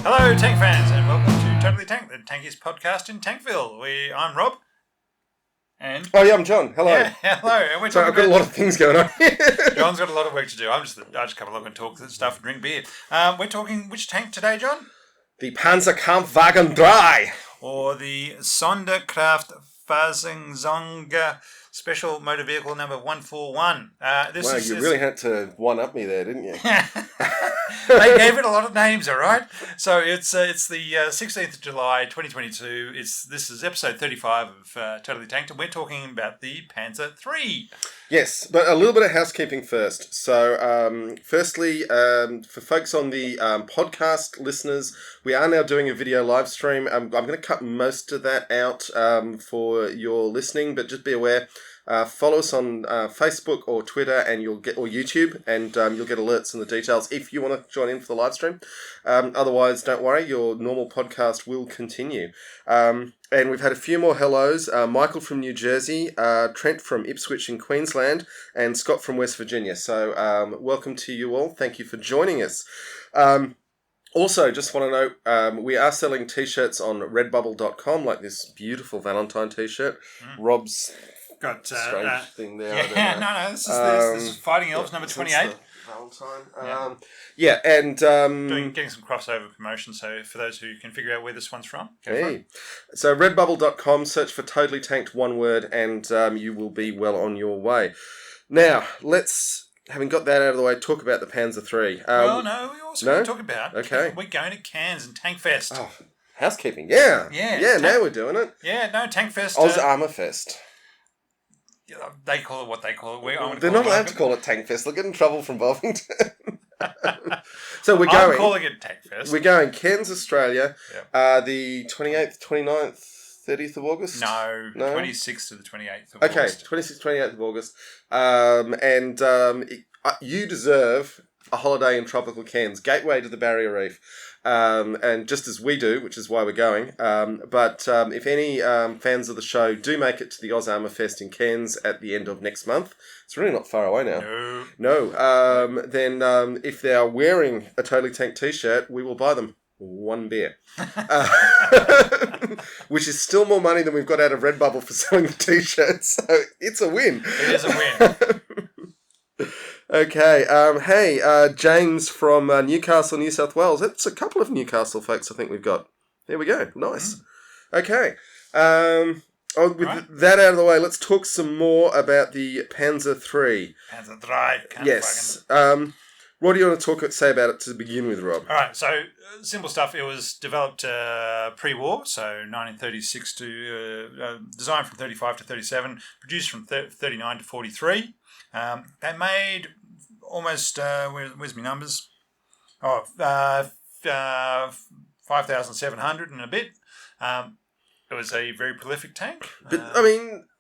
Hello, tank fans, and welcome to Totally Tank, the tankiest podcast in Tankville. I'm Rob. And I'm John. Hello. Yeah, hello. And we're I've got a lot of things going on. John's got a lot of work to do. I just come along and talk stuff and drink beer. We're talking which tank today, John? The Panzer Kampfwagen 3. Or the Sonderkraft Fahrzeuge Special Motor Vehicle number 141. You really had to one-up me there, didn't you? They gave it a lot of names, all right? So it's the 16th of July, 2022. This is episode 35 of Totally Tanked, and we're talking about the Panzer III. Yes, but a little bit of housekeeping first. So, firstly, for folks on the podcast listeners, we are now doing a video live stream. I'm going to cut most of that out for your listening, but just be aware. Follow us on Facebook or Twitter, and or YouTube, and you'll get alerts and the details if you want to join in for the live stream. Otherwise, don't worry, your normal podcast will continue. And we've had a few more hellos. Michael from New Jersey, Trent from Ipswich in Queensland, and Scott from West Virginia. So welcome to you all. Thank you for joining us. Also, just want to note, we are selling t-shirts on redbubble.com, like this beautiful Valentine t-shirt. Rob's got strange thing there. Yeah, no, this is Fighting Elves number 28. Valentine. Getting some crossover promotion. So for those who can figure out where this one's from, go for it. So redbubble.com, search for Totally Tanked, one word, and you will be well on your way. Now having got that out of the way, talk about the Panzer III. We also going to talk about. Okay. We're going to Cairns and Tankfest. Oh, housekeeping. Yeah. Now we're doing it. Yeah, no, Tankfest. Oz Armour Fest. They call it what they call it. They're not allowed to call it Tank Fest. They'll get in trouble from Bovington. So I'm calling it Tank Fest. We're going Cairns, Australia, the 28th, 29th, 30th of August? No, 26th to the 28th of August. Okay, 26th, 28th of August. You deserve a holiday in tropical Cairns, gateway to the Barrier Reef. And just as we do, which is why we're going. But if any fans of the show do make it to the Oz Armour Fest in Cairns at the end of next month, it's really not far away now. No. Then if they are wearing a Totally Tank t-shirt, we will buy them one beer. Which is still more money than we've got out of Redbubble for selling the t-shirts. So it's a win. It is a win. Okay, James from Newcastle, New South Wales. That's a couple of Newcastle folks I think we've got. There we go. Nice. Okay. With that out of the way, let's talk some more about the Panzer III. Panzer III. Yes. What do you want to say about it to begin with, Rob? All right, so simple stuff. It was developed pre-war, so 1936 to designed from 35 to 37, produced from 39 to 43. They made almost, where's my numbers? 5,700 and a bit. It was a very prolific tank. But,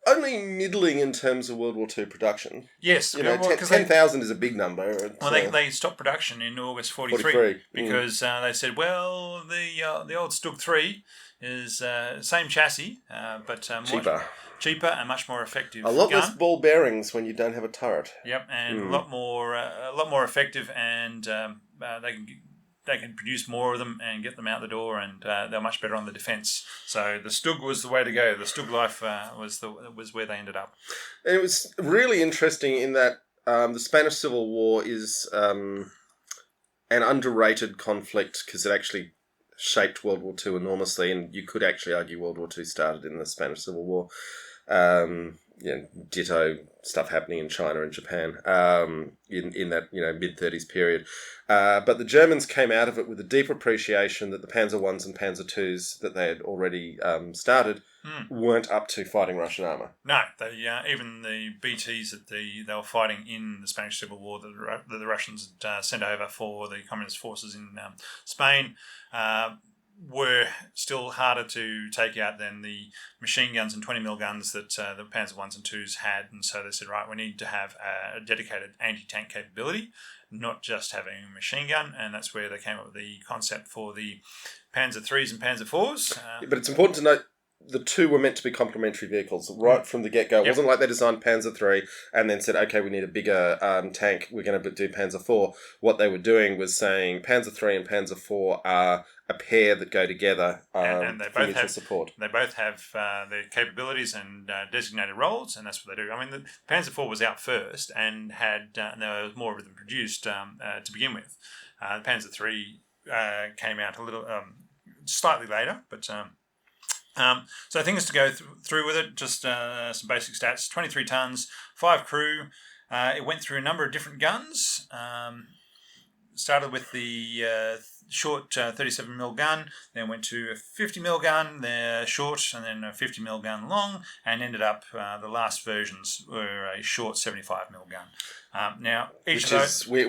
only middling in terms of World War II production. Yes. 10,000 is a big number. They stopped production in August 43 because they said, well, the old Stug 3 is same chassis, but cheaper and much more effective. A lot less ball bearings when you don't have a turret. Yep, and a lot more effective, and they can produce more of them and get them out the door, and they're much better on the defence. So the Stug was the way to go. The Stug Life was where they ended up. And it was really interesting in that the Spanish Civil War is an underrated conflict because it actually shaped World War II enormously, and you could actually argue World War II started in the Spanish Civil War. Ditto stuff happening in China and Japan in that mid-30s period. But the Germans came out of it with a deep appreciation that the Panzer Is and Panzer IIs that they had already started weren't up to fighting Russian armour. No, even the BTs that they were fighting in the Spanish Civil War that the Russians had sent over for the communist forces in Spain were still harder to take out than the machine guns and 20mm guns that the Panzer Is and IIs had. And so they said, right, we need to have a dedicated anti-tank capability, not just having a machine gun. And that's where they came up with the concept for the Panzer IIIs and Panzer IVs. But it's important to note the two were meant to be complementary vehicles right from the get-go. It wasn't like they designed Panzer III and then said, okay, we need a bigger tank, we're going to do Panzer IV. What they were doing was saying Panzer III and Panzer IV are a pair that go together and they for both mutual have support. They both have their capabilities and designated roles, and that's what they do. I mean, the Panzer IV was out first and had there was more of them produced to begin with. The Panzer III came out a little slightly later, but. So things to go through with it, just some basic stats. 23 tons, 5 crew. It went through a number of different guns. Started with the short 37mm gun, then went to a 50mm gun, the short, and then a 50mm gun long, and ended up the last versions were a short 75mm gun. Now, each Which of those... is, we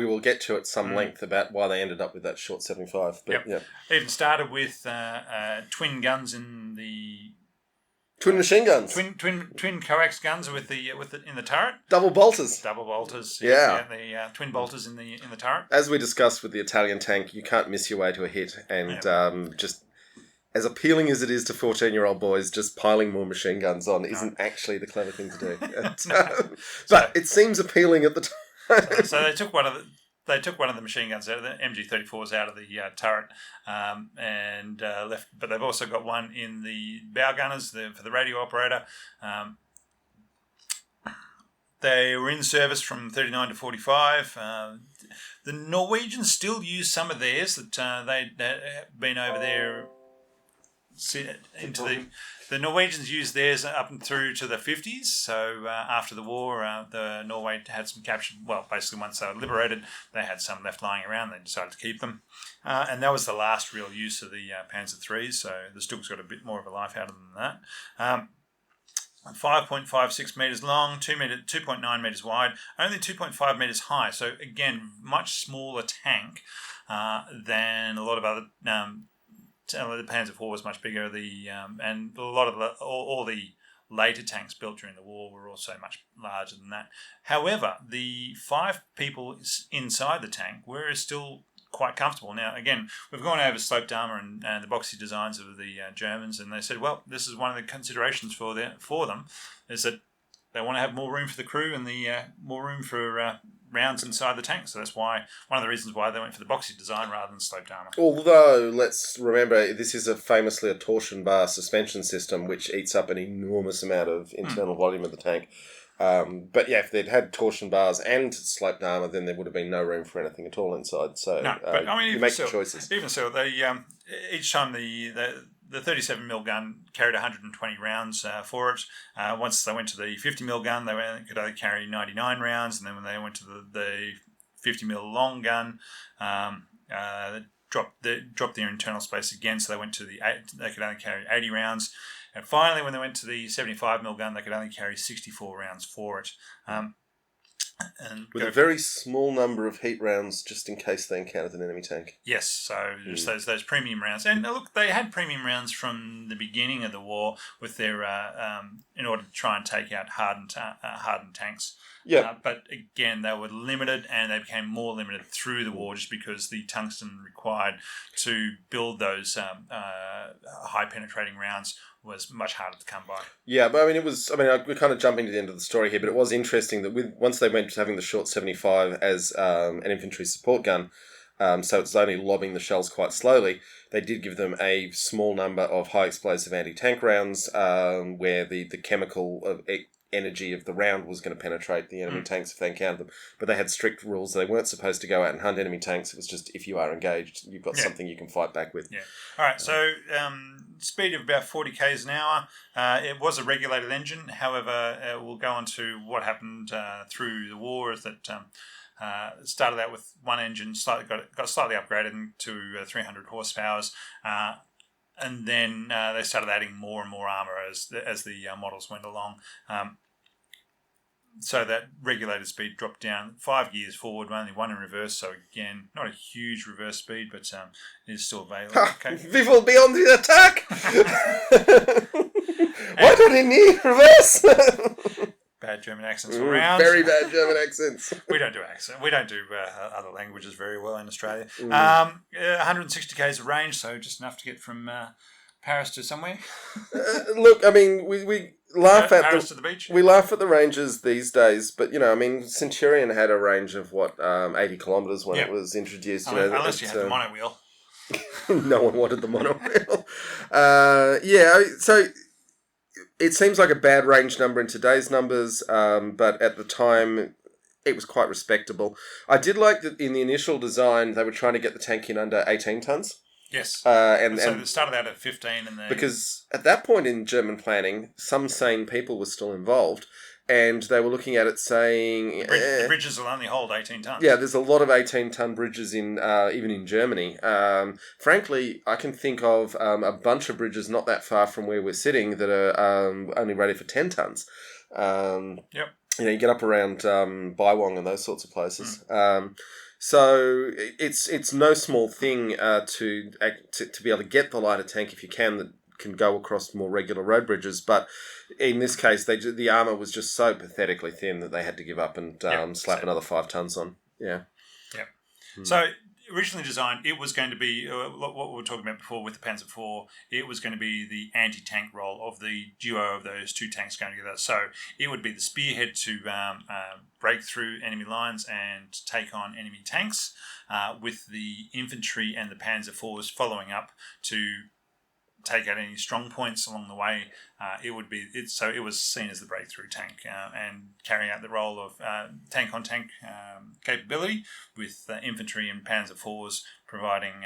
will get to at some length about why they ended up with that short 75. But Even started with twin guns in the... Twin machine guns. Twin coax guns with the in the turret. Double bolters. Yeah. The twin bolters in the turret. As we discussed with the Italian tank, you can't miss your way to a hit, and just as appealing as it is to 14-year-old boys, just piling more machine guns on isn't actually the clever thing to do. But it seems appealing at the time. So they took one of the machine guns out of the MG-34s out of the turret and left. But they've also got one in the bow gunners for the radio operator. They were in service from 39 to 45. The Norwegians still use some of theirs that they'd been over there into the Norwegians used theirs up and through to the 50s. So after the war, the Norway had some captured. Well, basically once they were liberated, they had some left lying around. They decided to keep them, and that was the last real use of the Panzer IIIs. So the Stug's got a bit more of a life out of them than that. 5.56 metres long, 2.9 metres wide, only 2.5 metres high. So again, much smaller tank than a lot of other. The Panzer IV was much bigger. And a lot of all the later tanks built during the war were also much larger than that. However, the 5 people inside the tank were still quite comfortable. Now, again, we've gone over sloped armour and the boxy designs of the Germans, and they said, well, this is one of the considerations for them, is that they want to have more room for the crew and the more room for rounds inside the tank. So that's why one of the reasons why they went for the boxy design rather than sloped armour. Although, let's remember, this is famously a torsion bar suspension system which eats up an enormous amount of internal volume of the tank. But yeah, if they'd had torsion bars and sloped armour, then there would have been no room for anything at all inside. So no, but I mean, you make your choices. Even so, they each time the 37mm gun carried 120 rounds for it. Once they went to the 50mm gun, they could only carry 99 rounds, and then when they went to the 50mm long gun, they dropped their internal space again, so they went to they could only carry 80 rounds. And finally, when they went to the 75mm gun, they could only carry 64 rounds for it. And with a very small number of heat rounds just in case they encountered an enemy tank. Yes, so just those premium rounds. And look, they had premium rounds from the beginning of the war with their in order to try and take out hardened tanks. Yeah. But again, they were limited, and they became more limited through the war just because the tungsten required to build those high penetrating rounds was much harder to come by. Yeah, but we're kind of jumping to the end of the story here, but it was interesting that once they went to having the short 75 as an infantry support gun, so it's only lobbing the shells quite slowly, they did give them a small number of high explosive anti-tank rounds where the chemical energy of the round was going to penetrate the enemy tanks if they encountered them. But they had strict rules. They weren't supposed to go out and hunt enemy tanks. It was just, if you are engaged, you've got something you can fight back with. Yeah. All right, so speed of about 40 k's an hour. It was a regulated engine. However, we'll go on to what happened through the war is that it started out with one engine, got slightly upgraded to 300 horsepower. And then they started adding more and more armour as the models went along. So that regulated speed dropped down 5 gears forward, only one in reverse. So again, not a huge reverse speed, but it is still available. Okay. We will be on the attack! Why don't we need reverse? Bad German accents all around. Very bad German accents. We don't do accent. We don't do other languages very well in Australia. 160 k's of range, so just enough to get from Paris to somewhere? Look, I mean, we laugh at Paris to the beach? We laugh at the ranges these days, but, I mean, Centurion had a range of, 80 kilometres when it was introduced. Unless you had the monowheel. No one wanted the monowheel. So it seems like a bad range number in today's numbers, but at the time it was quite respectable. I did like that in the initial design they were trying to get the tank in under 18 tonnes. Yes. So they started out at 15 and then... Because at that point in German planning, some sane people were still involved, and they were looking at it saying... The bridges will only hold 18 tonnes. Yeah, there's a lot of 18-tonne bridges in even in Germany. Frankly, I can think of a bunch of bridges not that far from where we're sitting that are only ready for 10 tonnes. Yep. You get up around Baiwang and those sorts of places. So it's no small thing to be able to get the lighter tank if you can go across more regular road bridges. But in this case, the armour was just so pathetically thin that they had to give up and slap another 5 tonnes on. Yeah. Yeah. So originally designed, it was going to be what we were talking about before with the Panzer IV. It was going to be the anti-tank role of the duo of those two tanks going together. So it would be the spearhead to break through enemy lines and take on enemy tanks, with the infantry and the Panzer IVs following up to take out any strong points along the way. It was seen as the breakthrough tank and carrying out the role of tank-on-tank capability, with infantry and Panzer IVs providing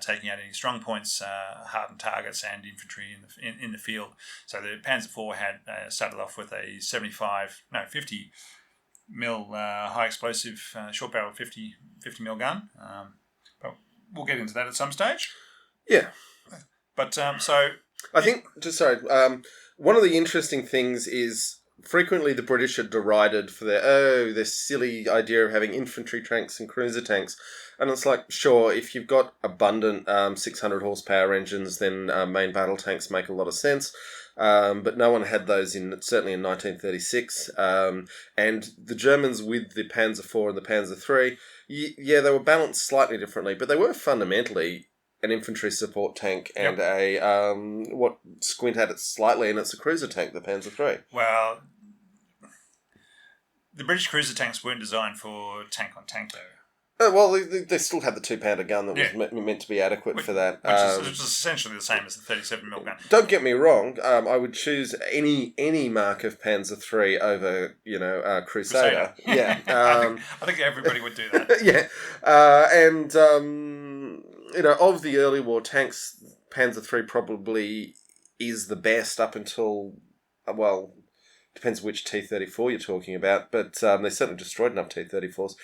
taking out any strong points, hardened targets, and infantry in the field. So the Panzer IV had started off with a 50 mil high explosive short barrel 50 mil gun, but we'll get into that at some stage. Yeah. But I think, one of the interesting things is frequently the British are derided for their silly idea of having infantry tanks and cruiser tanks. And it's like, sure, if you've got abundant 600 horsepower engines, then main battle tanks make a lot of sense. But no one had those certainly in 1936. And the Germans with the Panzer IV and the Panzer III, they were balanced slightly differently, but they were fundamentally an infantry support tank and what Squint had it slightly, and it's a cruiser tank, the Panzer III. Well, the British cruiser tanks weren't designed for tank-on-tank, though. Well, they still had the 2-pounder gun that was meant to be adequate for that. Which is essentially the same as the 37mm gun. Don't get me wrong. I would choose any mark of Panzer III over, Crusader. Yeah. I think everybody would do that. Yeah. Of the early war tanks, Panzer III probably is the best up until, depends which T-34 you're talking about, but they certainly destroyed enough T-34s.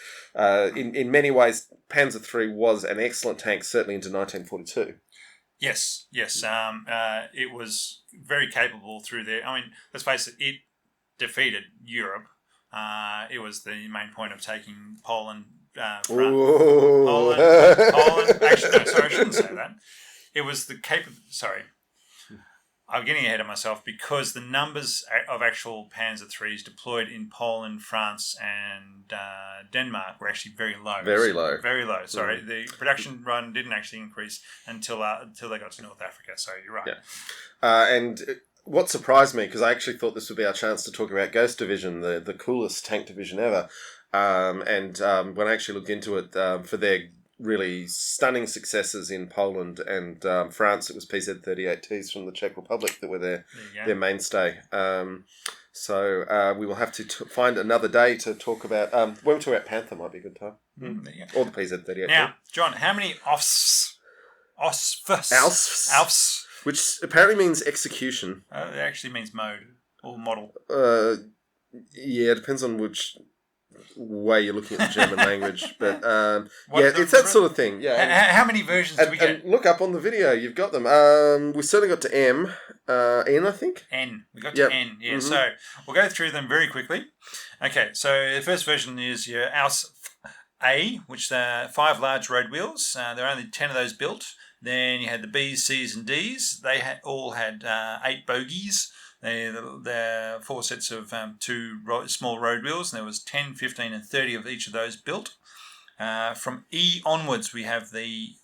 In many ways, Panzer III was an excellent tank, certainly into 1942. Yes. It was very capable through there. I mean, let's face it, it defeated Europe. It was the main point of taking Poland. Poland. Actually, no, sorry, I shouldn't say that. It was the I'm getting ahead of myself, because the numbers of actual Panzer IIIs deployed in Poland, France, and Denmark were actually very low. Very low. Very low. Sorry, the production run didn't actually increase until they got to North Africa. So you're right. Yeah. And what surprised me, because I actually thought this would be our chance to talk about Ghost Division, the coolest tank division ever. When I actually looked into it, for their really stunning successes in Poland and France, it was PZ-38Ts from the Czech Republic that were their mainstay. So we will have to find another day to talk about... when we talk about Panther might be a good time. Or the PZ-38T. Now, John, how many Ausfs? Which apparently means execution. It actually means mode or model. It depends on which way you're looking at the German language, but it's that sort of thing. Yeah. How many versions do we get? And look up on the video, you've got them. We certainly got to M, N, I think. N. We got to N. Yeah. Mm-hmm. So we'll go through them very quickly. Okay. So the first version is your Aus A, which are 5 large road wheels. There are only 10 of those built. Then you had the B's, C's, and D's. They all had 8 bogies. They're 4 sets of 2 small road wheels, and there was 10, 15, and 30 of each of those built. From E onwards, we have the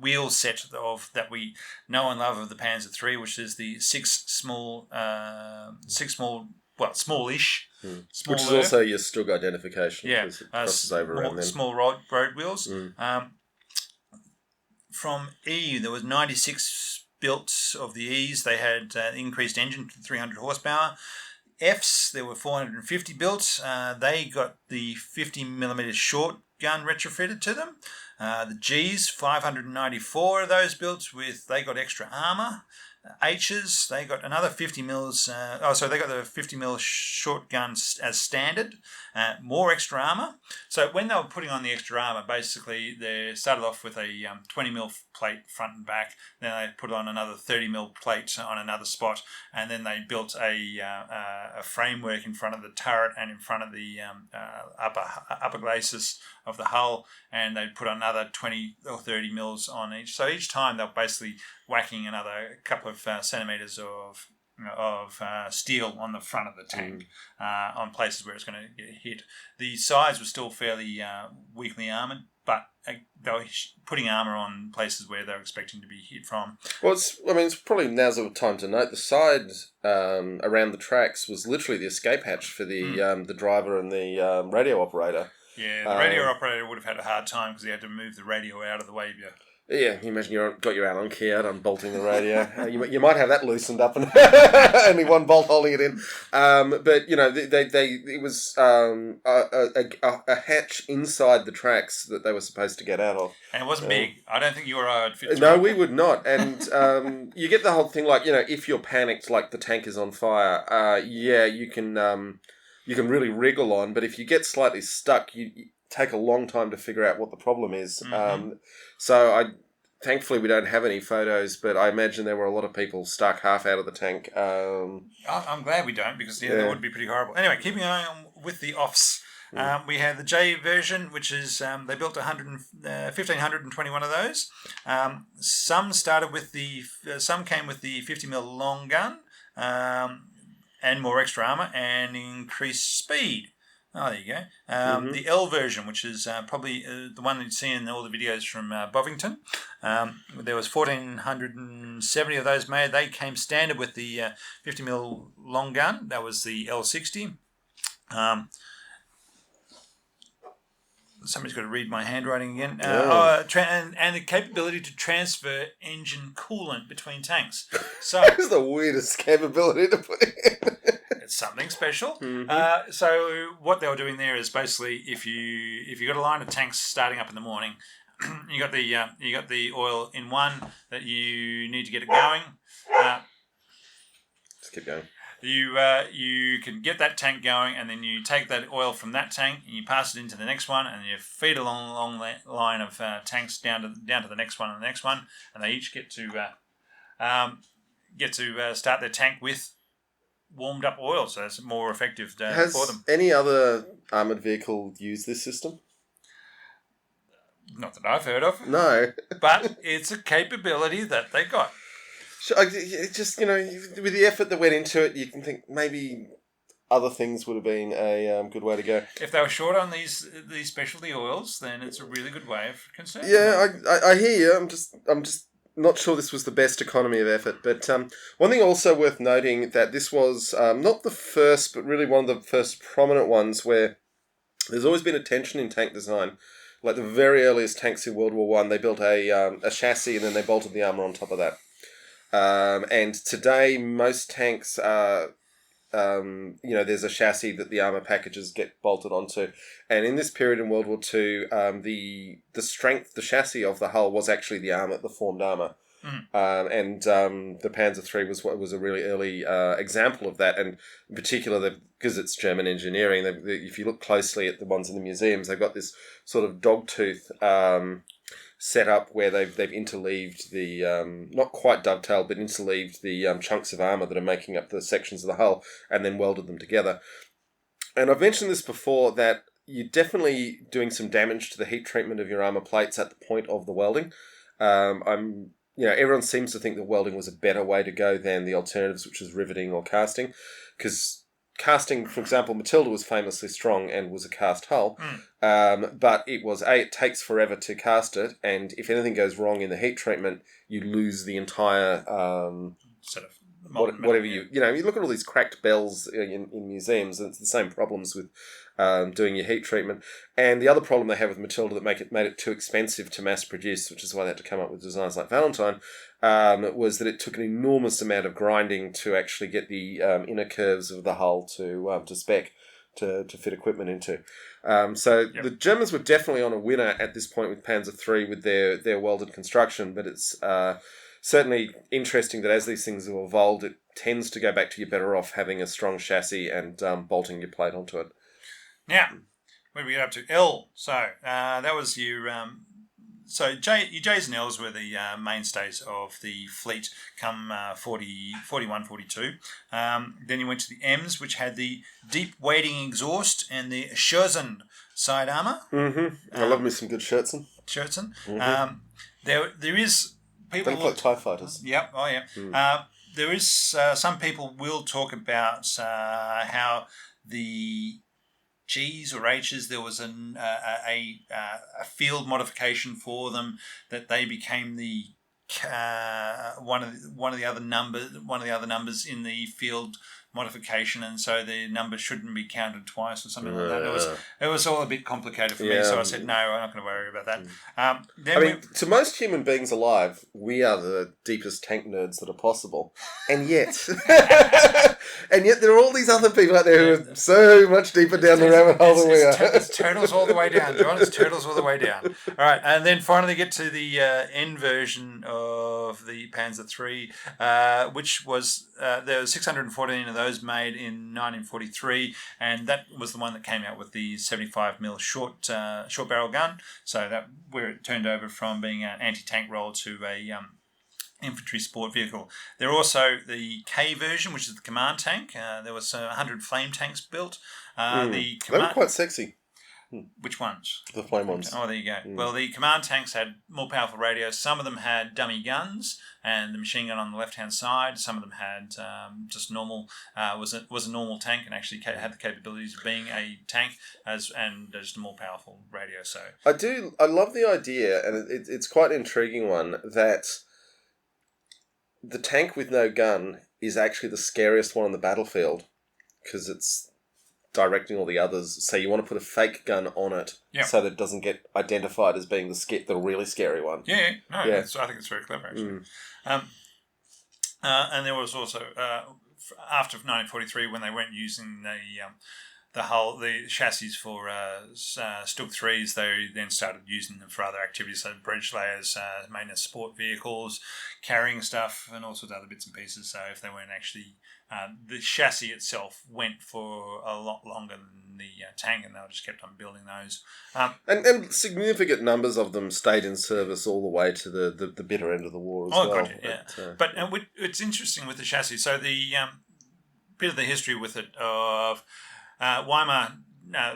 wheel set that we know and love of the Panzer III, which is the smallish, Which is also your Stug identification. Yeah, because it crosses over around then. small road wheels. From E, there was 96 built of the E's. They had increased engine to 300 horsepower. F's, there were 450 built. They got the 50mm short gun retrofitted to them. The G's, 594 of those built they got extra armour. H's, they got another 50 mils. They got the 50 mil short guns as standard, more extra armour. So when they were putting on the extra armour, basically they started off with a 20 mil plate front and back. Then they put on another 30 mil plate on another spot, and then they built a framework in front of the turret and in front of the upper glacis of the hull, and they put another 20 or 30 mils on each. So each time they were basically whacking another couple of centimetres of steel on the front of the tank on places where it's going to get hit. The sides were still fairly weakly armoured, but they were putting armour on places where they were expecting to be hit from. Well, it's probably now's the time to note the side around the tracks was literally the escape hatch for the driver and the radio operator. Yeah, the radio operator would have had a hard time because he had to move the radio out of the way. Yeah, you imagine you've got your Allen key out, unbolting the radio. You might have that loosened up and only one bolt holding it in. But it was a hatch inside the tracks that they were supposed to get out of. And it wasn't big. I don't think you or I would fit. No, we would not. And you get the whole thing like if you're panicked, like the tank is on fire. You can really wriggle on, but if you get slightly stuck, you take a long time to figure out what the problem is. Thankfully we don't have any photos, but I imagine there were a lot of people stuck half out of the tank. I'm glad we don't, because that would be pretty horrible. Anyway, keeping on with the offs, we have the J version, which is they built 1,521 of those. Some came with the 50mm long gun and more extra armour and increased speed. Oh, there you go. The L version, which is probably the one that you see in all the videos from Bovington. There was 1,470 of those made. They came standard with the 50mm long gun. That was the L60. Somebody's got to read my handwriting again. And the capability to transfer engine coolant between tanks. So that's the weirdest capability to put in. It's something special. So what they were doing there is basically if you got a line of tanks starting up in the morning, you got the oil in one that you need to get it going. Just keep going. You can get that tank going, and then you take that oil from that tank and you pass it into the next one, and you feed along that line of tanks down to the next one and the next one, and they each get to start their tank with warmed up oil, so it's more effective for them. Has any other armoured vehicle used this system? Not that I've heard of. No. But it's a capability that they got. It's just, with the effort that went into it, you can think maybe other things would have been a good way to go. If they were short on these specialty oils, then it's a really good way of concern. Yeah, I hear you. I'm just not sure this was the best economy of effort. But one thing also worth noting that this was not the first, but really one of the first prominent ones where there's always been a tension in tank design. Like the very earliest tanks in World War One, they built a chassis and then they bolted the armour on top of that. And today, most tanks are, there's a chassis that the armour packages get bolted onto. And in this period in World War II, the strength, the chassis of the hull was actually the armour, the formed armour. The Panzer III was a really early example of that. And in particular, because it's German engineering, if you look closely at the ones in the museums, they've got this sort of dogtooth set up where they've interleaved the not quite dovetailed, but interleaved the chunks of armour that are making up the sections of the hull, and then welded them together. And I've mentioned this before, that you're definitely doing some damage to the heat treatment of your armour plates at the point of the welding. Everyone seems to think that welding was a better way to go than the alternatives, which is riveting or casting, because casting, for example, Matilda was famously strong and was a cast hull, but it takes forever to cast it, and if anything goes wrong in the heat treatment, you lose the entire sort of whatever you look at all these cracked bells in museums, and it's the same problems with doing your heat treatment. And the other problem they have with Matilda that made it too expensive to mass produce, which is why they had to come up with designs like Valentine, was that it took an enormous amount of grinding to actually get the inner curves of the hull to spec to fit equipment into. The Germans were definitely on a winner at this point with Panzer III with their welded construction, but it's certainly interesting that as these things have evolved, it tends to go back to you're better off having a strong chassis and bolting your plate onto it. Now, where do we get up to? L. So that was your... your J's and L's were the mainstays of the fleet come 41, 42. Then you went to the M's, which had the deep wading exhaust and the Schürzen side armour. Mm-hmm. I love me some good Schürzen. Mm-hmm. There is... people they look like TIE fighters. Yep. Oh, yeah. There is... some people will talk about how the... G's or H's, there was a field modification for them that they became the one of the other numbers in the field modification, and so the number shouldn't be counted twice or something like that. It was all a bit complicated for me, so I said no, I'm not going to worry about that. To most human beings alive, we are the deepest tank nerds that are possible, and yet there are all these other people out there who are so much deeper down the rabbit hole than we are. It's turtles all the way down, John. It's turtles all the way down. All right, and then finally get to the end version of the Panzer III, which was there were 614 of those made in 1943, and that was the one that came out with the 75mm short barrel gun. So that where it turned over from being an anti-tank role to a infantry sport vehicle. There are also the K version, which is the command tank. There was 100 flame tanks built. They were quite sexy. Which ones? The flame ones. Oh, there you go. Well, the command tanks had more powerful radios. Some of them had dummy guns and the machine gun on the left-hand side. Some of them had just normal, was a normal tank and actually had the capabilities of being a tank and just a more powerful radio. So I love the idea, and it's quite an intriguing one, that the tank with no gun is actually the scariest one on the battlefield because it's directing all the others. So you want to put a fake gun on it so that it doesn't get identified as being the really scary one. I think it's very clever, actually. And there was also, after 1943, when they weren't using the chassis for Stug 3s, they then started using them for other activities, like bridge layers, maintenance support vehicles, carrying stuff, and all sorts of other bits and pieces. So if they weren't actually... the chassis itself went for a lot longer than the tank, and they just kept on building those. And significant numbers of them stayed in service all the way to the bitter end of the war as well. Gotcha, yeah. But it's interesting with the chassis. So the bit of the history with it of Weimar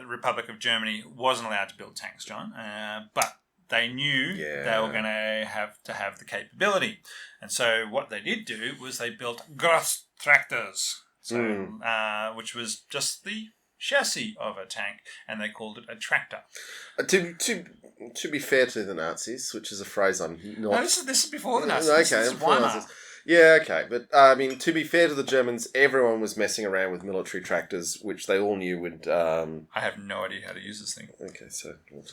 Republic of Germany wasn't allowed to build tanks, John, but they knew they were going to have the capability. And so what they did do was they built Gross tractors, which was just the chassis of a tank, and they called it a tractor. To be fair to the Nazis, which is a phrase I'm not... No, this is before the Nazis. Okay, this is Weimar. Yeah, okay. But, to be fair to the Germans, everyone was messing around with military tractors, which they all knew would... I have no idea how to use this thing. Okay, so... We'll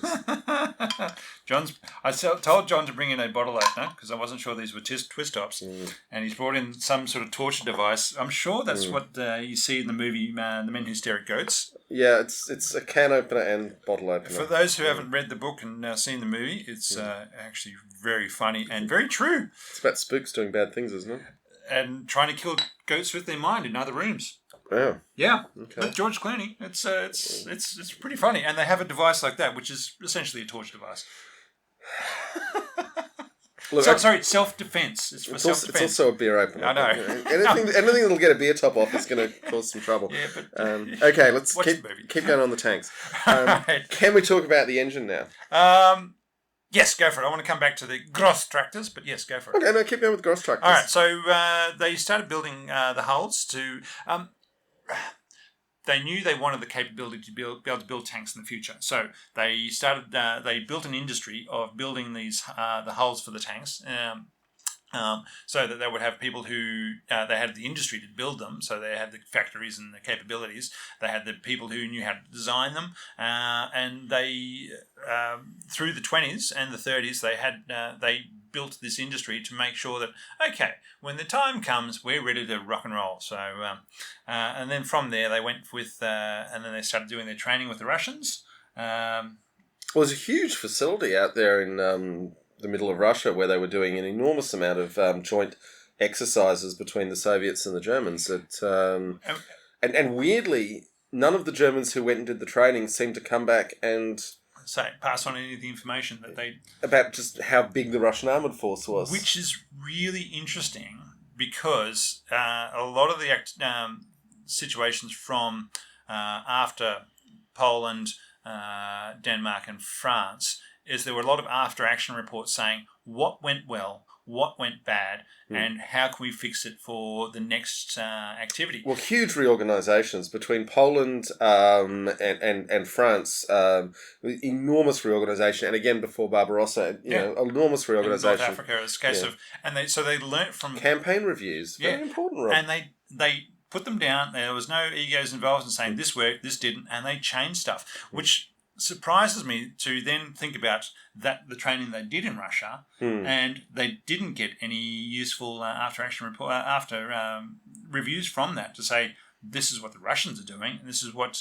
just... I told John to bring in a bottle opener, because I wasn't sure these were twist tops, and he's brought in some sort of torture device. I'm sure that's what you see in the movie The Men Who Stare at Goats. Yeah, it's a can opener and bottle opener. For those who haven't read the book and seen the movie, it's actually very funny and very true. It's about spooks doing bad things, isn't it? And trying to kill goats with their mind in other rooms. Oh. Yeah. Okay. With George Clooney. It's pretty funny. And they have a device like that, which is essentially a torture device. Look, self-defense. It's for self-defense. It's also a beer opener. I know. Anything that'll get a beer top off is going to cause some trouble. Yeah, but... okay, let's keep going on the tanks. Right. Can we talk about the engine now? Yes, go for it. I want to come back to the Gross tractors, but yes, go for it. Okay, no, keep going with Gross tractors. All right, so they started building the hulls to... they knew they wanted the capability to be able to build tanks in the future. So they started. They built an industry of building these the hulls for the tanks. So that they would have people who they had the industry to build them, so they had the factories and the capabilities. They had the people who knew how to design them, and they through the 20s and the 30s they built this industry to make sure that when the time comes, we're ready to rock and roll. So and then from there they went with and then they started doing their training with the Russians. Well, there's a huge facility out there in the middle of Russia where they were doing an enormous amount of joint exercises between the Soviets and the Germans. And weirdly, none of the Germans who went and did the training seemed to come back and pass on any of the information that they about just how big the Russian armoured force was, which is really interesting because a lot of the situations from after Poland, Denmark, and France is there were a lot of after-action reports saying what went well, what went bad, and how can we fix it for the next activity. Well, huge reorganisations between Poland and France, enormous reorganisation, and again before Barbarossa, enormous reorganisation. North Africa is a case of, and they learnt from campaign reviews, very important role, and they put them down. There was no egos involved in saying this worked, this didn't, and they changed stuff, which surprises me to then think about that the training they did in Russia, and they didn't get any useful after-action report reviews from that to say this is what the Russians are doing, and this is what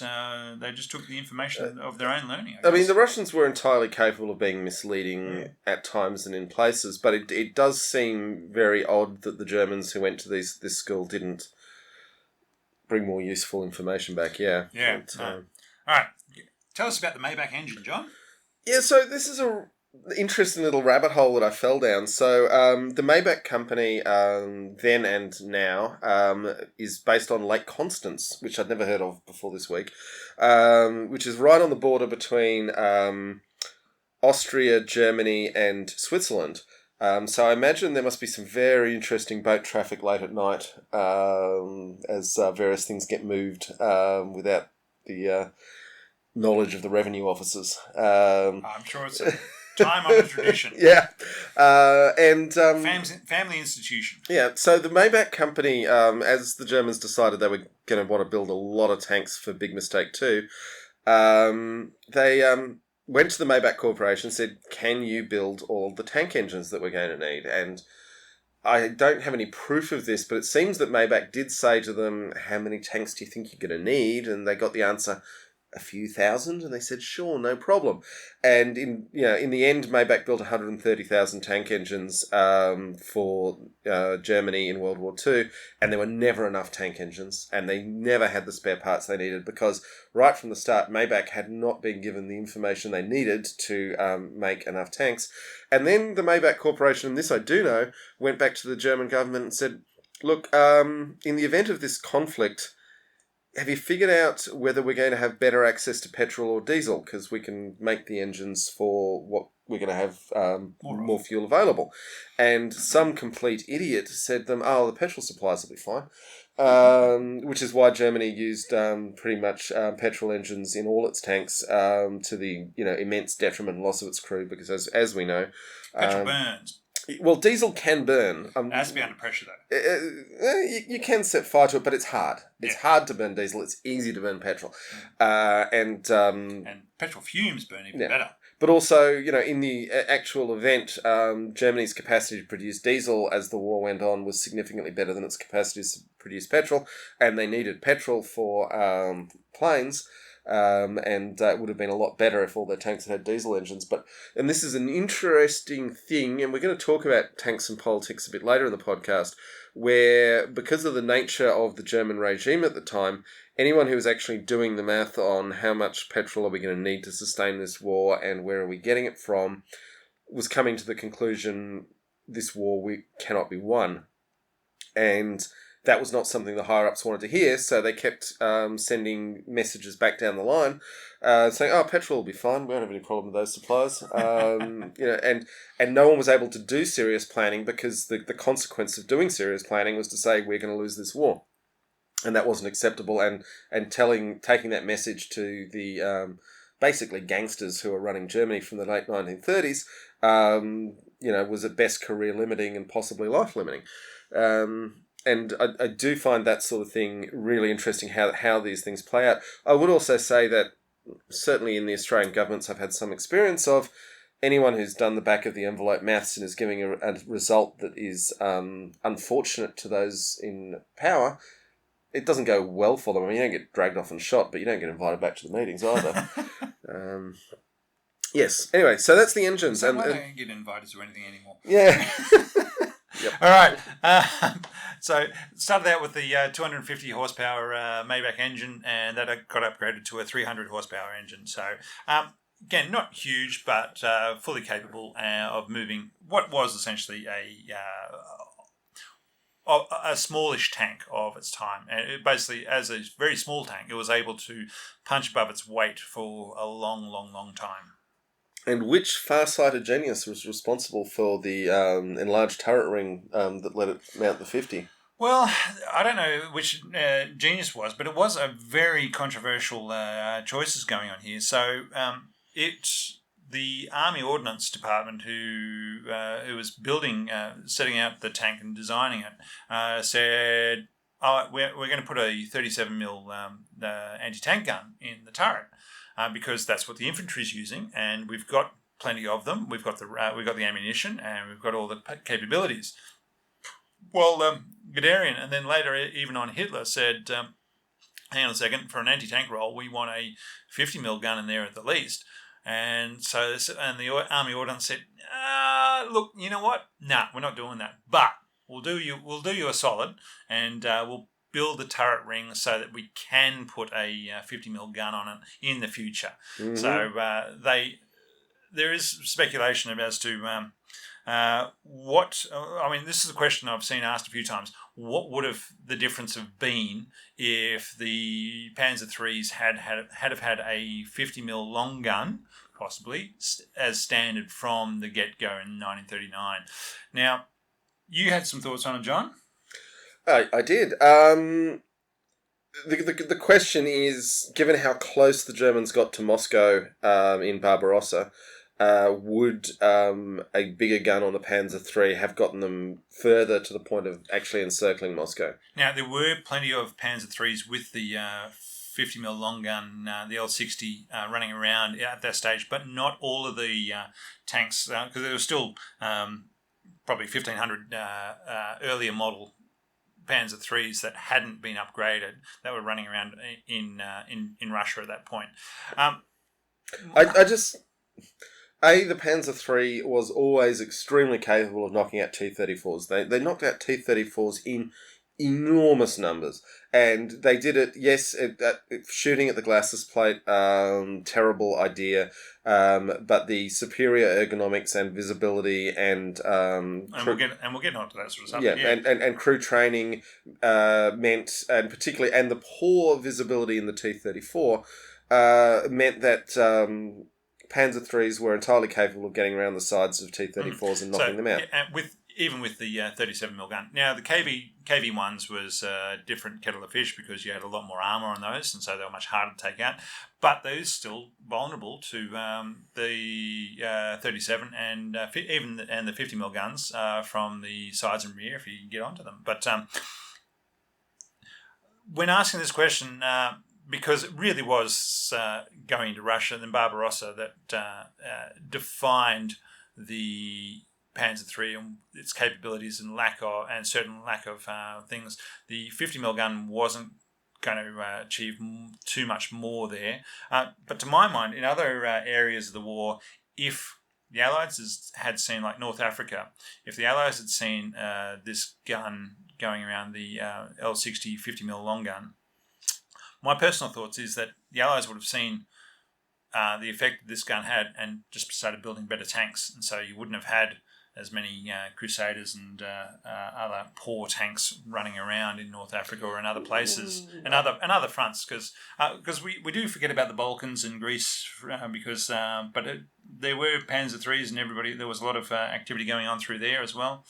they just took the information of their own learning. I mean, the Russians were entirely capable of being misleading at times and in places, but it does seem very odd that the Germans who went to this school didn't bring more useful information back. Yeah. All right. Tell us about the Maybach engine, John. Yeah, so this is a interesting little rabbit hole that I fell down. So the Maybach company, then and now, is based on Lake Constance, which I'd never heard of before this week, which is right on the border between Austria, Germany, and Switzerland. So I imagine there must be some very interesting boat traffic late at night as various things get moved without the knowledge of the revenue officers. I'm sure it's a time-honoured tradition. Yeah. And family institution. Yeah, so the Maybach company, as the Germans decided they were going to want to build a lot of tanks for Big Mistake 2, they went to the Maybach Corporation and said, can you build all the tank engines that we're going to need? And I don't have any proof of this, but it seems that Maybach did say to them, how many tanks do you think you're going to need? And they got the answer, a few thousand, and they said, sure, no problem. And in the end, Maybach built 130,000 tank engines for Germany in World War II, and there were never enough tank engines, and they never had the spare parts they needed because right from the start, Maybach had not been given the information they needed to make enough tanks. And then the Maybach Corporation, and this I do know, went back to the German government and said, look, in the event of this conflict, have you figured out whether we're going to have better access to petrol or diesel? Because we can make the engines for what we're going to have more fuel available. And some complete idiot said to them, the petrol supplies will be fine. Which is why Germany used pretty much petrol engines in all its tanks to the immense detriment and loss of its crew. Because as we know, petrol burns. Well, diesel can burn. It has to be under pressure, though. You can set fire to it, but it's hard. It's hard to burn diesel. It's easy to burn petrol. And petrol fumes burn even better. But also, in the actual event, Germany's capacity to produce diesel as the war went on was significantly better than its capacity to produce petrol, and they needed petrol for planes. And it would have been a lot better if all their tanks had diesel engines. And this is an interesting thing, and we're going to talk about tanks and politics a bit later in the podcast, where because of the nature of the German regime at the time, anyone who was actually doing the math on how much petrol are we going to need to sustain this war and where are we getting it from was coming to the conclusion this war cannot be won. And that was not something the higher-ups wanted to hear, so they kept sending messages back down the line saying, petrol will be fine, we don't have any problem with those supplies. And no one was able to do serious planning because the consequence of doing serious planning was to say, we're going to lose this war. and that wasn't acceptable. And taking that message to the basically gangsters who were running Germany from the late 1930s, was at best career limiting and possibly life limiting. And I do find that sort of thing really interesting, how these things play out. I would also say that certainly in the Australian governments I've had some experience of, anyone who's done the back of the envelope maths and is giving a result that is unfortunate to those in power, it doesn't go well for them. I mean, you don't get dragged off and shot, but you don't get invited back to the meetings either. Yes. Anyway, so that's the engines. So I don't get invited to anything anymore. Yeah. Yep. All right. So started out with the 250 horsepower Maybach engine, and that got upgraded to a 300 horsepower engine. So again, not huge, but fully capable of moving what was essentially a smallish tank of its time. And it basically, as a very small tank, it was able to punch above its weight for a long, long, long time. And which far-sighted genius was responsible for the enlarged turret ring that let it mount the 50? Well, I don't know which genius was, but it was a very controversial choices going on here. So the Army Ordnance Department, who was building, setting out the tank and designing it, said, we're going to put a 37mm anti-tank gun in the turret. Because that's what the infantry is using, and we've got plenty of them. We've got the ammunition, and we've got all the capabilities. Well, Guderian, and then later even on Hitler, said, hang on a second, for an anti-tank role, we want a 50mm gun in there at the least. And so, the Army Ordnance said, look, you know what? Nah, we're not doing that. But we'll do you a solid, and we'll build the turret ring so that we can put a 50mm gun on it in the future. Mm-hmm. So there is speculation as to what. I mean, this is a question I've seen asked a few times. What would have the difference have been if the Panzer IIIs had a 50mm long gun, possibly as standard from the get-go in 1939? Now, you had some thoughts on it, John? I did. The question is, given how close the Germans got to Moscow in Barbarossa, would a bigger gun on the Panzer III have gotten them further to the point of actually encircling Moscow? Now, there were plenty of Panzer IIIs with the 50mm long gun, the L60 running around at that stage, but not all of the tanks, because there was still probably 1,500 earlier model Panzer IIIs that hadn't been upgraded that were running around in Russia at that point. The Panzer III was always extremely capable of knocking out T-34s. They knocked out T-34s in enormous numbers, and they did it. Yes, shooting at the Glasses plate, terrible idea. But the superior ergonomics and visibility and we'll get onto that sort of stuff. Yeah, and crew training meant, and particularly, and the poor visibility in the T-34 meant that Panzer IIIs were entirely capable of getting around the sides of T-34s and knocking them out. Yeah, even with the 37mm gun. Now, the KV-1s was a different kettle of fish because you had a lot more armour on those, and so they were much harder to take out. But those still vulnerable to the 37 and the 50mm guns from the sides and rear if you can get onto them. But when asking this question, because it really was going to Russia and then Barbarossa that defined the Panzer III and its capabilities and certain lack of things. The 50mm gun wasn't going to achieve too much more there. But to my mind, in other areas of the war, if the Allies had seen, like North Africa, if the Allies had seen this gun going around, the L60 50mm long gun, my personal thoughts is that the Allies would have seen the effect that this gun had and just started building better tanks. And so you wouldn't have had as many Crusaders and other poor tanks running around in North Africa or in other places and other fronts, because we do forget about the Balkans and Greece there were Panzer IIIs and there was a lot of activity going on through there as well.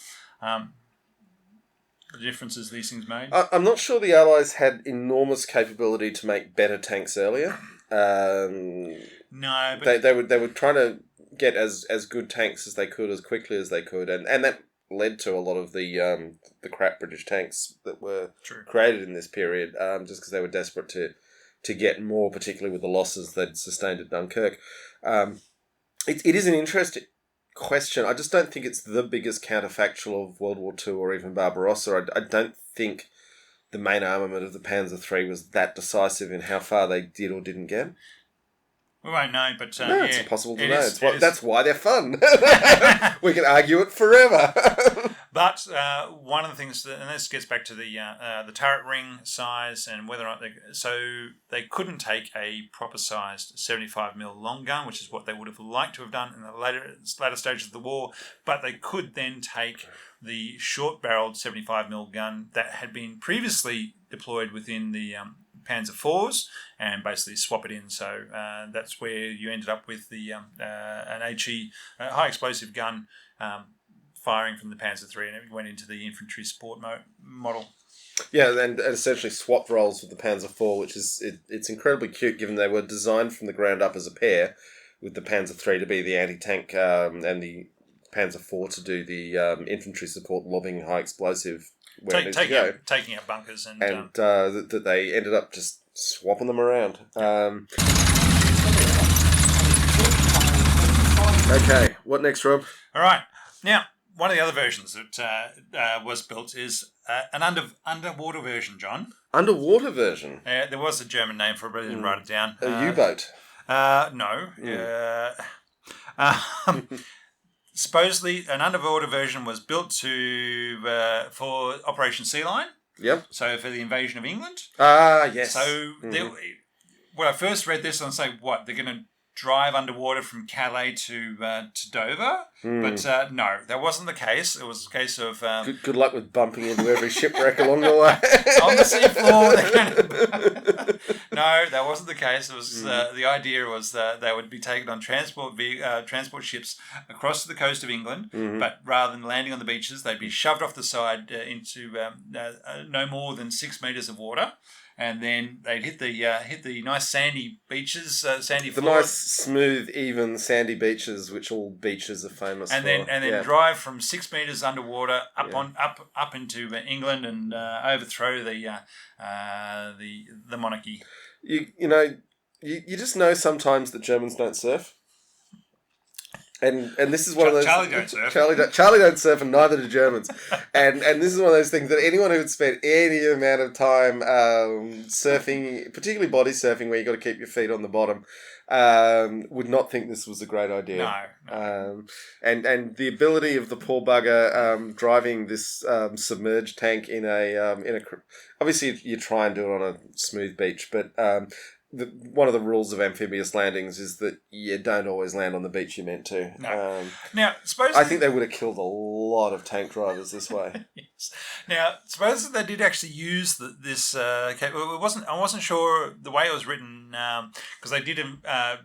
the differences these things made? I'm not sure the Allies had enormous capability to make better tanks earlier. No, but they were trying to get as good tanks as they could as quickly as they could, and that led to a lot of the crap British tanks that were created in this period, just because they were desperate to get more, particularly with the losses they'd sustained at Dunkirk. It is an interesting question. I just don't think it's the biggest counterfactual of World War II or even Barbarossa. I don't think the main armament of the Panzer III was that decisive in how far they did or didn't get. We won't know, but it's impossible to know. That's why they're fun. We can argue it forever. But one of the things, and this gets back to the turret ring size and whether or not they couldn't take a proper sized 75mm long gun, which is what they would have liked to have done in the later stages of the war. But they could then take the short-barreled 75mm gun that had been previously deployed within the Panzer IVs and basically swap it in. So that's where you ended up with an HE, high explosive gun, firing from the Panzer III, and it went into the infantry support model. Yeah, and essentially swapped roles with the Panzer IV, which it's incredibly cute given they were designed from the ground up as a pair, with the Panzer III to be the anti-tank and the Panzer IV to do the infantry support, lobbing high explosive where it needs to go. Taking out bunkers. And that they ended up just swapping them around. Okay, what next, Rob? All right. Now, one of the other versions that was built is an underwater version, John. Underwater version? There was a German name for it, but I didn't write it down. A U-boat? No. Supposedly, an underwater version was built for Operation Sea Lion. Yep. So, for the invasion of England. Yes. So, when I first read this, I was like, what, they're going to drive underwater from Calais to Dover? But no, that wasn't the case. It was a case of... good luck with bumping into every shipwreck along the way. On the seafloor. No, that wasn't the case. It was the idea was that they would be taken on transport ships across to the coast of England, but rather than landing on the beaches, they'd be shoved off the side into no more than 6 metres of water. And then they'd hit the nice sandy beaches, sandy floor. The nice, smooth, even sandy beaches, which all beaches are famous for. And then drive from 6 metres underwater up into England and overthrow the monarchy. You just know sometimes that Germans don't surf. And this is one of those... Charlie don't surf. Charlie don't surf, and neither do Germans. and this is one of those things that anyone who would spend any amount of time surfing, particularly body surfing, where you've got to keep your feet on the bottom, would not think this was a great idea. No. And the ability of the poor bugger driving this submerged tank in a... obviously, you try and do it on a smooth beach, but... one of the rules of amphibious landings is that you don't always land on the beach you're meant to. No. I think they would have killed a lot of tank drivers this way. Yes. Now, suppose that they did actually use this. I wasn't sure the way it was written because they did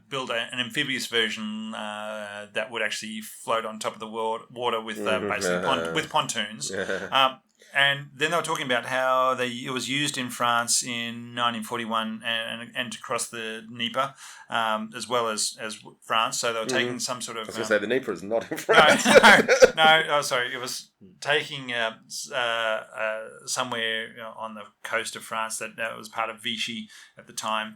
build an amphibious version that would actually float on top of the water with basically with pontoons. And then they were talking about how it was used in France in 1941 and to cross the Dnieper, as well as France. So they were taking some sort of... I was going to say, the Dnieper is not in France. No, sorry. It was taking somewhere on the coast of France that was part of Vichy at the time,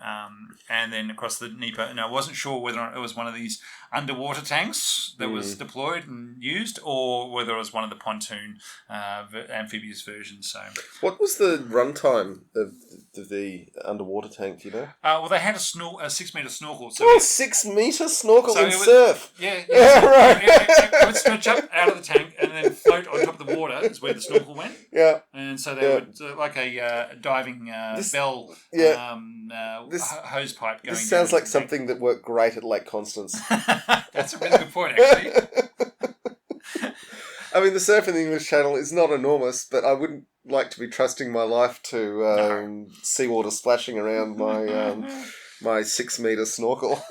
and then across the Dnieper. And I wasn't sure whether or not it was one of these underwater tanks that was deployed and used, or whether it was one of the pontoon amphibious versions. So, what was the runtime of the underwater tank? Do you know? Well, they had a 6 metre snorkel. So 6 metre snorkel in surf. Yeah, right. It would stretch up out of the tank and then float on top of the water. Is where the snorkel went. Yeah. And so they would like a diving bell. Hose pipe going. This sounds like something that worked great at Lake Constance. That's a really good point, actually. I mean, the surf in the English Channel is not enormous, but I wouldn't like to be trusting my life to seawater splashing around my 6 metre snorkel.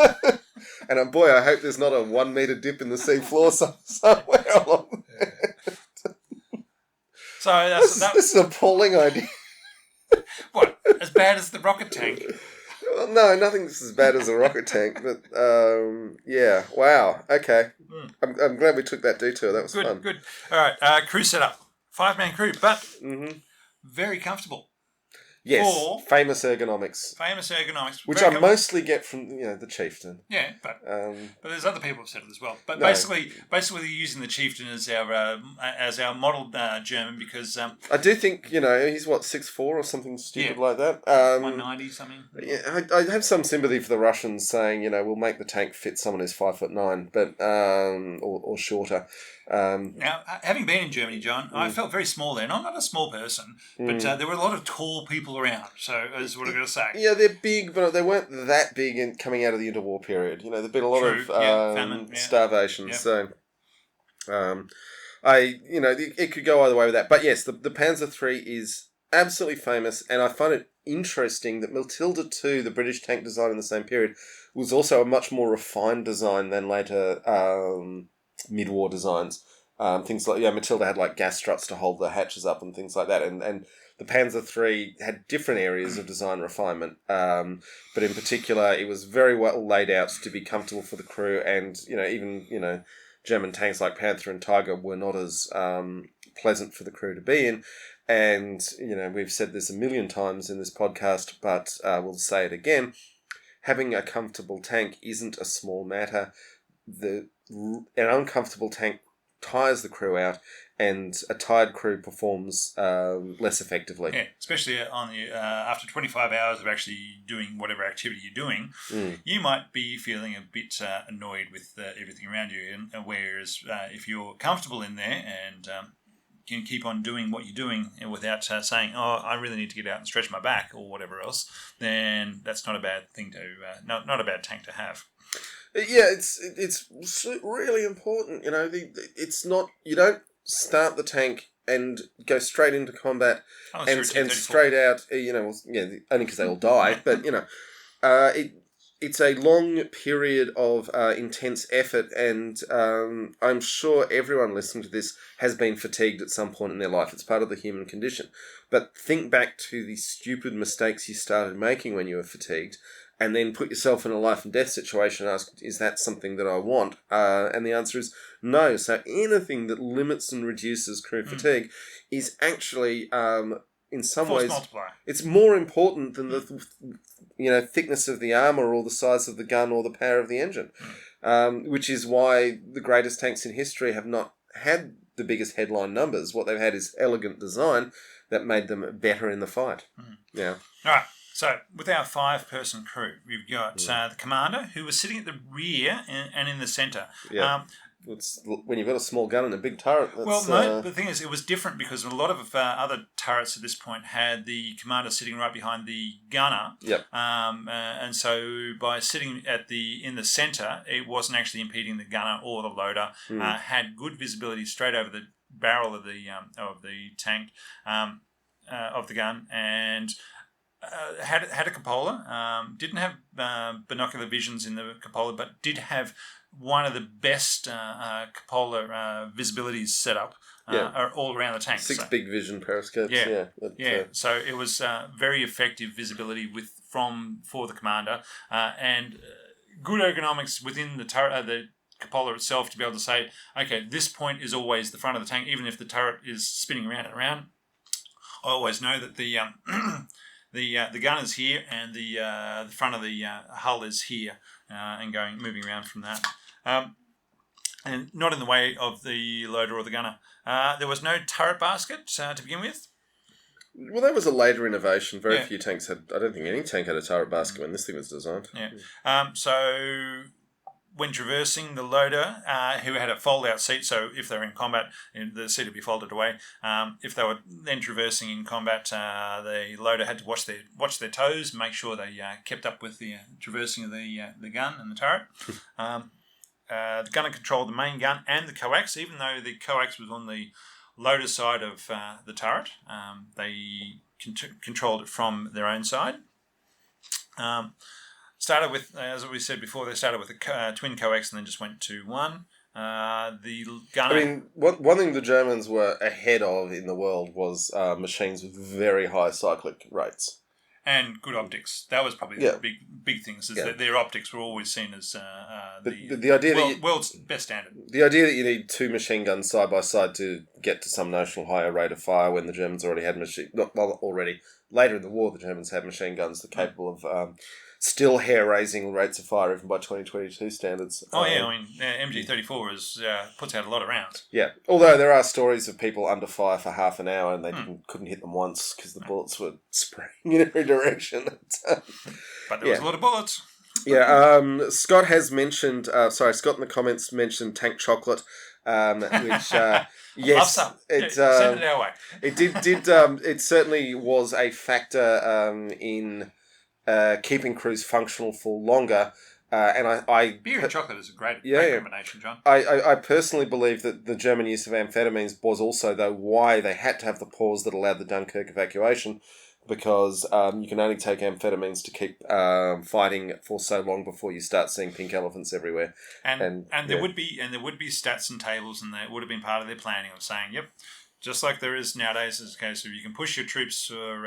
And boy, I hope there's not a 1 metre dip in the sea floor somewhere along there. So that's, this is an appalling idea. what, as bad as the rocket tank? Well, no, nothing's as bad as a rocket tank, but yeah, wow, okay. I'm glad we took that detour. That was fun. Good. All right, crew setup, 5-man crew, but very comfortable. Yes, famous ergonomics. Which I mostly get from the chieftain. Yeah, but there's other people who've said it as well. But No. basically they're using the chieftain as our model German because I do think he's 6'4" or something stupid like that. 190 something. Yeah, I have some sympathy for the Russians saying we'll make the tank fit someone who's 5'9", but or shorter. Now, having been in Germany, John, I felt very small there. I'm not a small person, but there were a lot of tall people around. So that's what I'm going to say. Yeah, they're big, but they weren't that big in coming out of the interwar period. There've been a lot of famine, starvation. Yep. So, it could go either way with that. But yes, the Panzer III is absolutely famous, and I find it interesting that Matilda II, the British tank design in the same period, was also a much more refined design than later mid-war designs. Things like Matilda had like gas struts to hold the hatches up and things like that, and the Panzer III had different areas of design refinement, but in particular it was very well laid out to be comfortable for the crew, and even German tanks like Panther and Tiger were not as pleasant for the crew to be in. And we've said this a million times in this podcast, but we'll say it again: having a comfortable tank isn't a small matter. An uncomfortable tank tires the crew out, and a tired crew performs less effectively. Yeah, especially on the after 25 hours of actually doing whatever activity you're doing, you might be feeling a bit annoyed with everything around you. And whereas if you're comfortable in there and can keep on doing what you're doing without saying, "Oh, I really need to get out and stretch my back" or whatever else, then that's not a bad thing to not a bad tank to have. Yeah, it's really important. It's not, you don't start the tank and go straight into combat and straight out. Only because they all die. But it's a long period of intense effort, and I'm sure everyone listening to this has been fatigued at some point in their life. It's part of the human condition. But think back to the stupid mistakes you started making when you were fatigued, and then put yourself in a life and death situation and ask, is that something that I want? And the answer is no. So anything that limits and reduces crew fatigue is actually, in some Force ways, multiplier. It's more important than the thickness of the armour or the size of the gun or the power of the engine. Which is why the greatest tanks in history have not had the biggest headline numbers. What they've had is elegant design that made them better in the fight. Yeah. All right. So, with our 5-person crew, we've got the commander, who was sitting at the rear and in the centre. Yeah. When you've got a small gun and a big turret, that's... Well, the thing is, it was different because a lot of other turrets at this point had the commander sitting right behind the gunner. Yep. And so, by sitting in the centre, it wasn't actually impeding the gunner or the loader. Had good visibility straight over the barrel of the tank, of the gun, and... had a cupola, didn't have binocular visions in the cupola, but did have one of the best cupola visibilities set up all around the tank. 6 big vision periscopes. So it was very effective visibility for the commander, and good ergonomics within the turret, the cupola itself, to be able to say, okay, this point is always the front of the tank, even if the turret is spinning around and around. I always know that the gun is here and the front of the hull is here, and moving around from that. And not in the way of the loader or the gunner. There was no turret basket to begin with. Well, that was a later innovation. Very few tanks had... I don't think any tank had a turret basket when this thing was designed. Yeah. So... when traversing, the loader, who had a fold-out seat, so if they were in combat, the seat would be folded away. If they were then traversing in combat, the loader had to watch their toes, make sure they kept up with the traversing of the gun and the turret. The gunner controlled the main gun and the coax, even though the coax was on the loader side of the turret. They controlled it from their own side. Started with, as we said before, they started with a twin coax and then just went to one. The gunner... I mean, one thing the Germans were ahead of in the world was machines with very high cyclic rates. And good optics. That was probably the big things, is that their optics were always seen as the idea world's best standard. The idea that you need two machine guns side by side to get to some notional higher rate of fire when the Germans already had later in the war the Germans had machine guns that are capable of still hair-raising rates of fire even by 2022 standards. MG34 puts out a lot of rounds. Yeah, although there are stories of people under fire for half an hour and they couldn't hit them once because the bullets were spraying in every direction. But there was a lot of bullets. Yeah, Scott has mentioned... Scott in the comments mentioned tank chocolate, which... yes, love some. Send it our way. It certainly was a factor in... keeping crews functional for longer, and I beer and chocolate is a great combination, John. I personally believe that the German use of amphetamines was also though why they had to have the pause that allowed the Dunkirk evacuation, because you can only take amphetamines to keep fighting for so long before you start seeing pink elephants everywhere. And there would be stats and tables, and that would have been part of their planning of saying, yep. Just like there is nowadays, as a case of you can push your troops for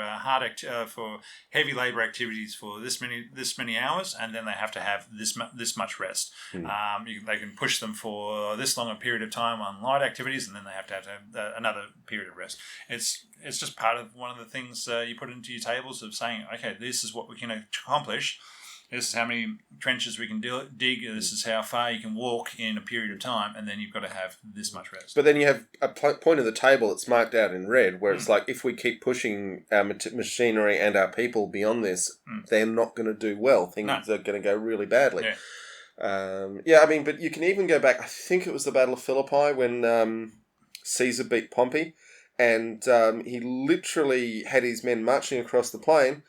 for heavy labour activities for this many hours, and then they have to have this much rest. They can push them for this long a period of time on light activities, and then they have to have another period of rest. It's just part of one of the things you put into your tables of saying, okay, this is what we can accomplish. This is how many trenches we can dig. This is how far you can walk in a period of time, and then you've got to have this much rest. But then you have a point of the table that's marked out in red, where it's like, if we keep pushing our machinery and our people beyond this, they're not going to do well. Things are going to go really badly. Yeah. But you can even go back, I think it was the Battle of Philippi, when Caesar beat Pompey, and he literally had his men marching across the plain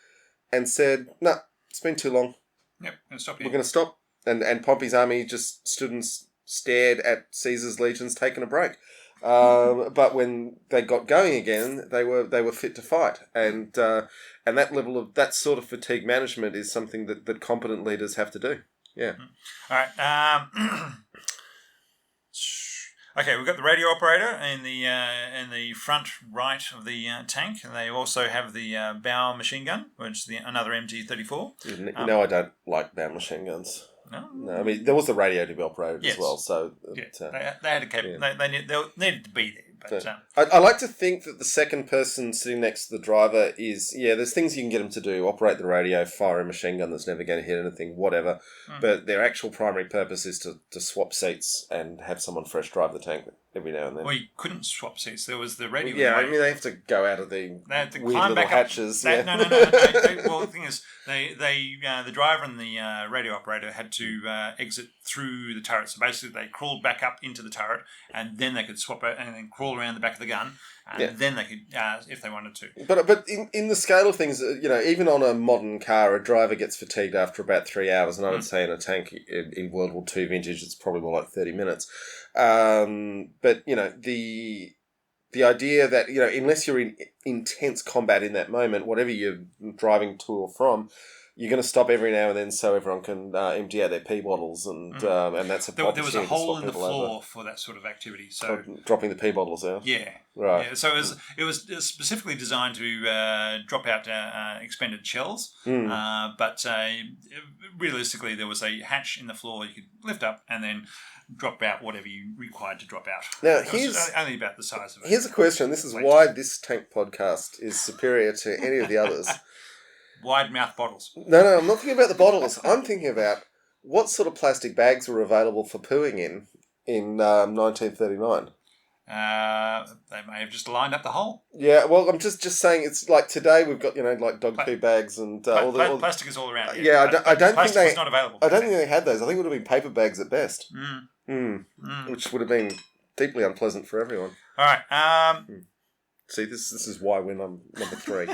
and said, no, it's been too long. Yep, we're going to stop. And Pompey's army just stood and stared at Caesar's legions taking a break. But when they got going again, they were fit to fight. And that sort of fatigue management is something that competent leaders have to do. Yeah. All right. Okay, we've got the radio operator in the front right of the tank, and they also have the bow machine gun, which is another MG34. I don't like bow machine guns. No. I mean, there was the radio to be operated as well, so they had to keep. They needed to be there. But, I like to think that the second person sitting next to the driver is, there's things you can get them to do, operate the radio, fire a machine gun that's never going to hit anything, whatever. But their actual primary purpose is to swap seats and have someone fresh drive the tank every now and then. Well, you couldn't swap seats. There was the radio. Yeah, I mean, they have to go out of the weird little hatches. No. Well, the thing is, the driver and the radio operator had to exit through the turret. So basically, they crawled back up into the turret, and then they could swap it and then crawl around the back of the gun, and then they could, if they wanted to. But in the scale of things, even on a modern car, a driver gets fatigued after about 3 hours, and I would say in a tank in World War II vintage, it's probably more like 30 minutes. But the idea that unless you're in intense combat in that moment, whatever you're driving to or from, you're going to stop every now and then so everyone can empty out their pee bottles, and that's a there was a hole in the floor for that sort of activity. So dropping the pee bottles out. Yeah, right. Yeah, so it was specifically designed to drop out expended shells. But realistically, there was a hatch in the floor you could lift up and then drop out whatever you required to drop out. Now, here's only about the size of it. Here's a question. This is why this tank podcast is superior to any of the others. Wide mouth bottles. No, I'm not thinking about the bottles. I'm thinking about what sort of plastic bags were available for pooing in 1939. They may have just lined up the hole. Yeah, well, I'm just saying, it's like today we've got like dog poo bags and all the plastic is all around. Yeah, I don't think was not available. I don't think they had those. I think it would have been paper bags at best. Which would have been deeply unpleasant for everyone. All right. See, this is why we're number 3.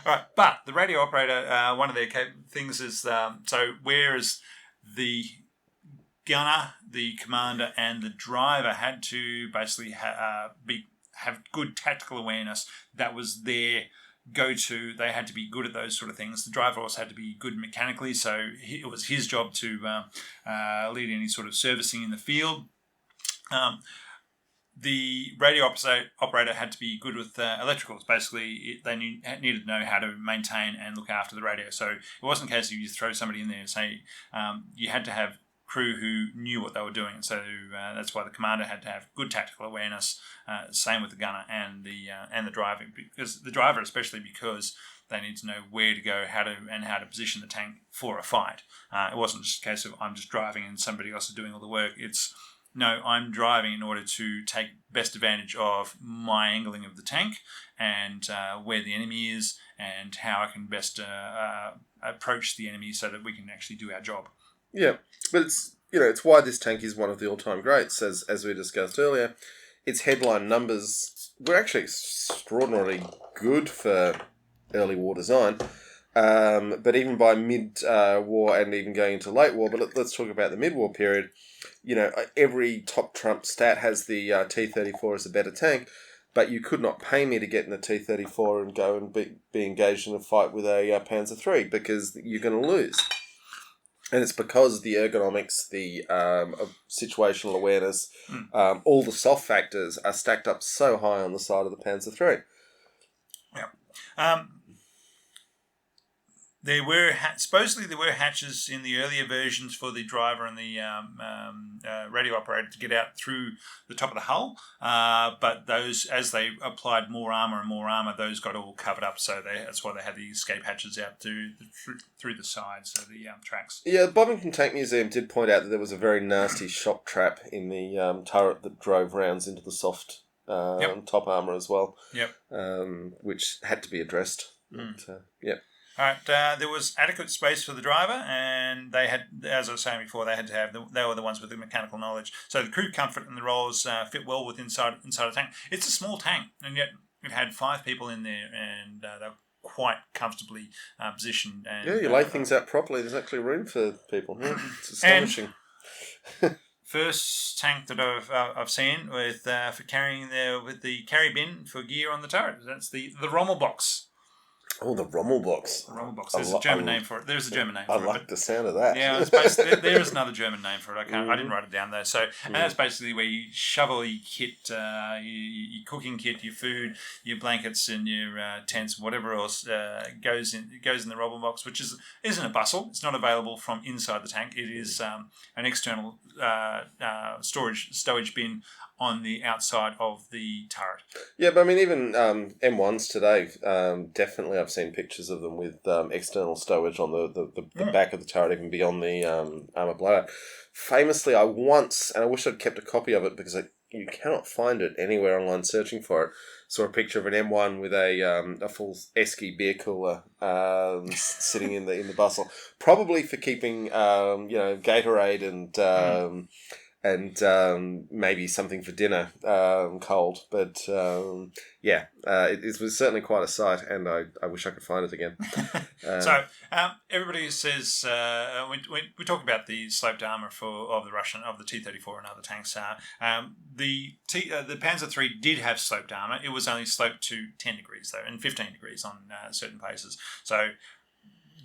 All right, but the radio operator, one of their things is so whereas the gunner, the commander, and the driver had to basically have good tactical awareness. That was their they had to be good at those sort of things. The driver also had to be good mechanically, so it was his job to lead any sort of servicing in the field. The radio operator had to be good with electricals. Basically, they needed to know how to maintain and look after the radio. So it wasn't a case of you throw somebody in there and say, you had to have crew who knew what they were doing. So that's why the commander had to have good tactical awareness. Same with the gunner and the driver, because the driver especially, because they need to know where to go, how to position the tank for a fight. It wasn't just a case of I'm just driving and somebody else is doing all the work. It's no, I'm driving in order to take best advantage of my angling of the tank and where the enemy is and how I can best approach the enemy so that we can actually do our job. Yeah, but it's why this tank is one of the all-time greats, as we discussed earlier. Its headline numbers were actually extraordinarily good for early war design. But even by mid-war and even going into late war, but let's talk about the mid-war period. Every top trump stat has the T-34 as a better tank, but you could not pay me to get in the T-34 and go and be engaged in a fight with a Panzer III, because you're going to lose. And it's because the ergonomics, the situational awareness, all the soft factors are stacked up so high on the side of the Panzer III. Yeah. Supposedly there were hatches in the earlier versions for the driver and the radio operator to get out through the top of the hull, but those, as they applied more armour, those got all covered up, so that's why they had the escape hatches out through the sides of the tracks. Yeah, the Bovington Tank Museum did point out that there was a very nasty shock trap in the turret that drove rounds into the soft top armour as well, which had to be addressed. But, All right, there was adequate space for the driver, and they had, as I was saying before, they were the ones with the mechanical knowledge. So the crew comfort and the rollers fit well with inside the tank. It's a small tank, and yet it had 5 people in there, and they were quite comfortably positioned. And, you lay things out properly. There's actually room for people. Yeah, it's astonishing. First tank that I've seen with for carrying with the carry bin for gear on the turret. That's the Rommel box. Oh, the Rommel box. The Rommel box. There's a German name for it. There's a German name for it. I like the sound of that. Yeah, there is another German name for it. I didn't write it down though. So, and that's basically where you shovel your kit, your cooking kit, your food, your blankets, and your tents, whatever else goes in the Rommel box, which isn't a bustle. It's not available from inside the tank. It is an external stowage bin on the outside of the turret. Yeah, but I mean, even M1s today, definitely I've seen pictures of them with external stowage on the back of the turret, even beyond the armour blowout. Famously, I once, and I wish I'd kept a copy of it because you cannot find it anywhere online searching for it, saw a picture of an M1 with a full esky beer cooler sitting in the bustle, probably for keeping Gatorade and maybe something for dinner cold. But it was certainly quite a sight, and I wish I could find it again. So everybody says we talk about the sloped armour of the T-34 and other tanks. The Panzer III did have sloped armour. It was only sloped to 10 degrees though, and 15 degrees on certain places. So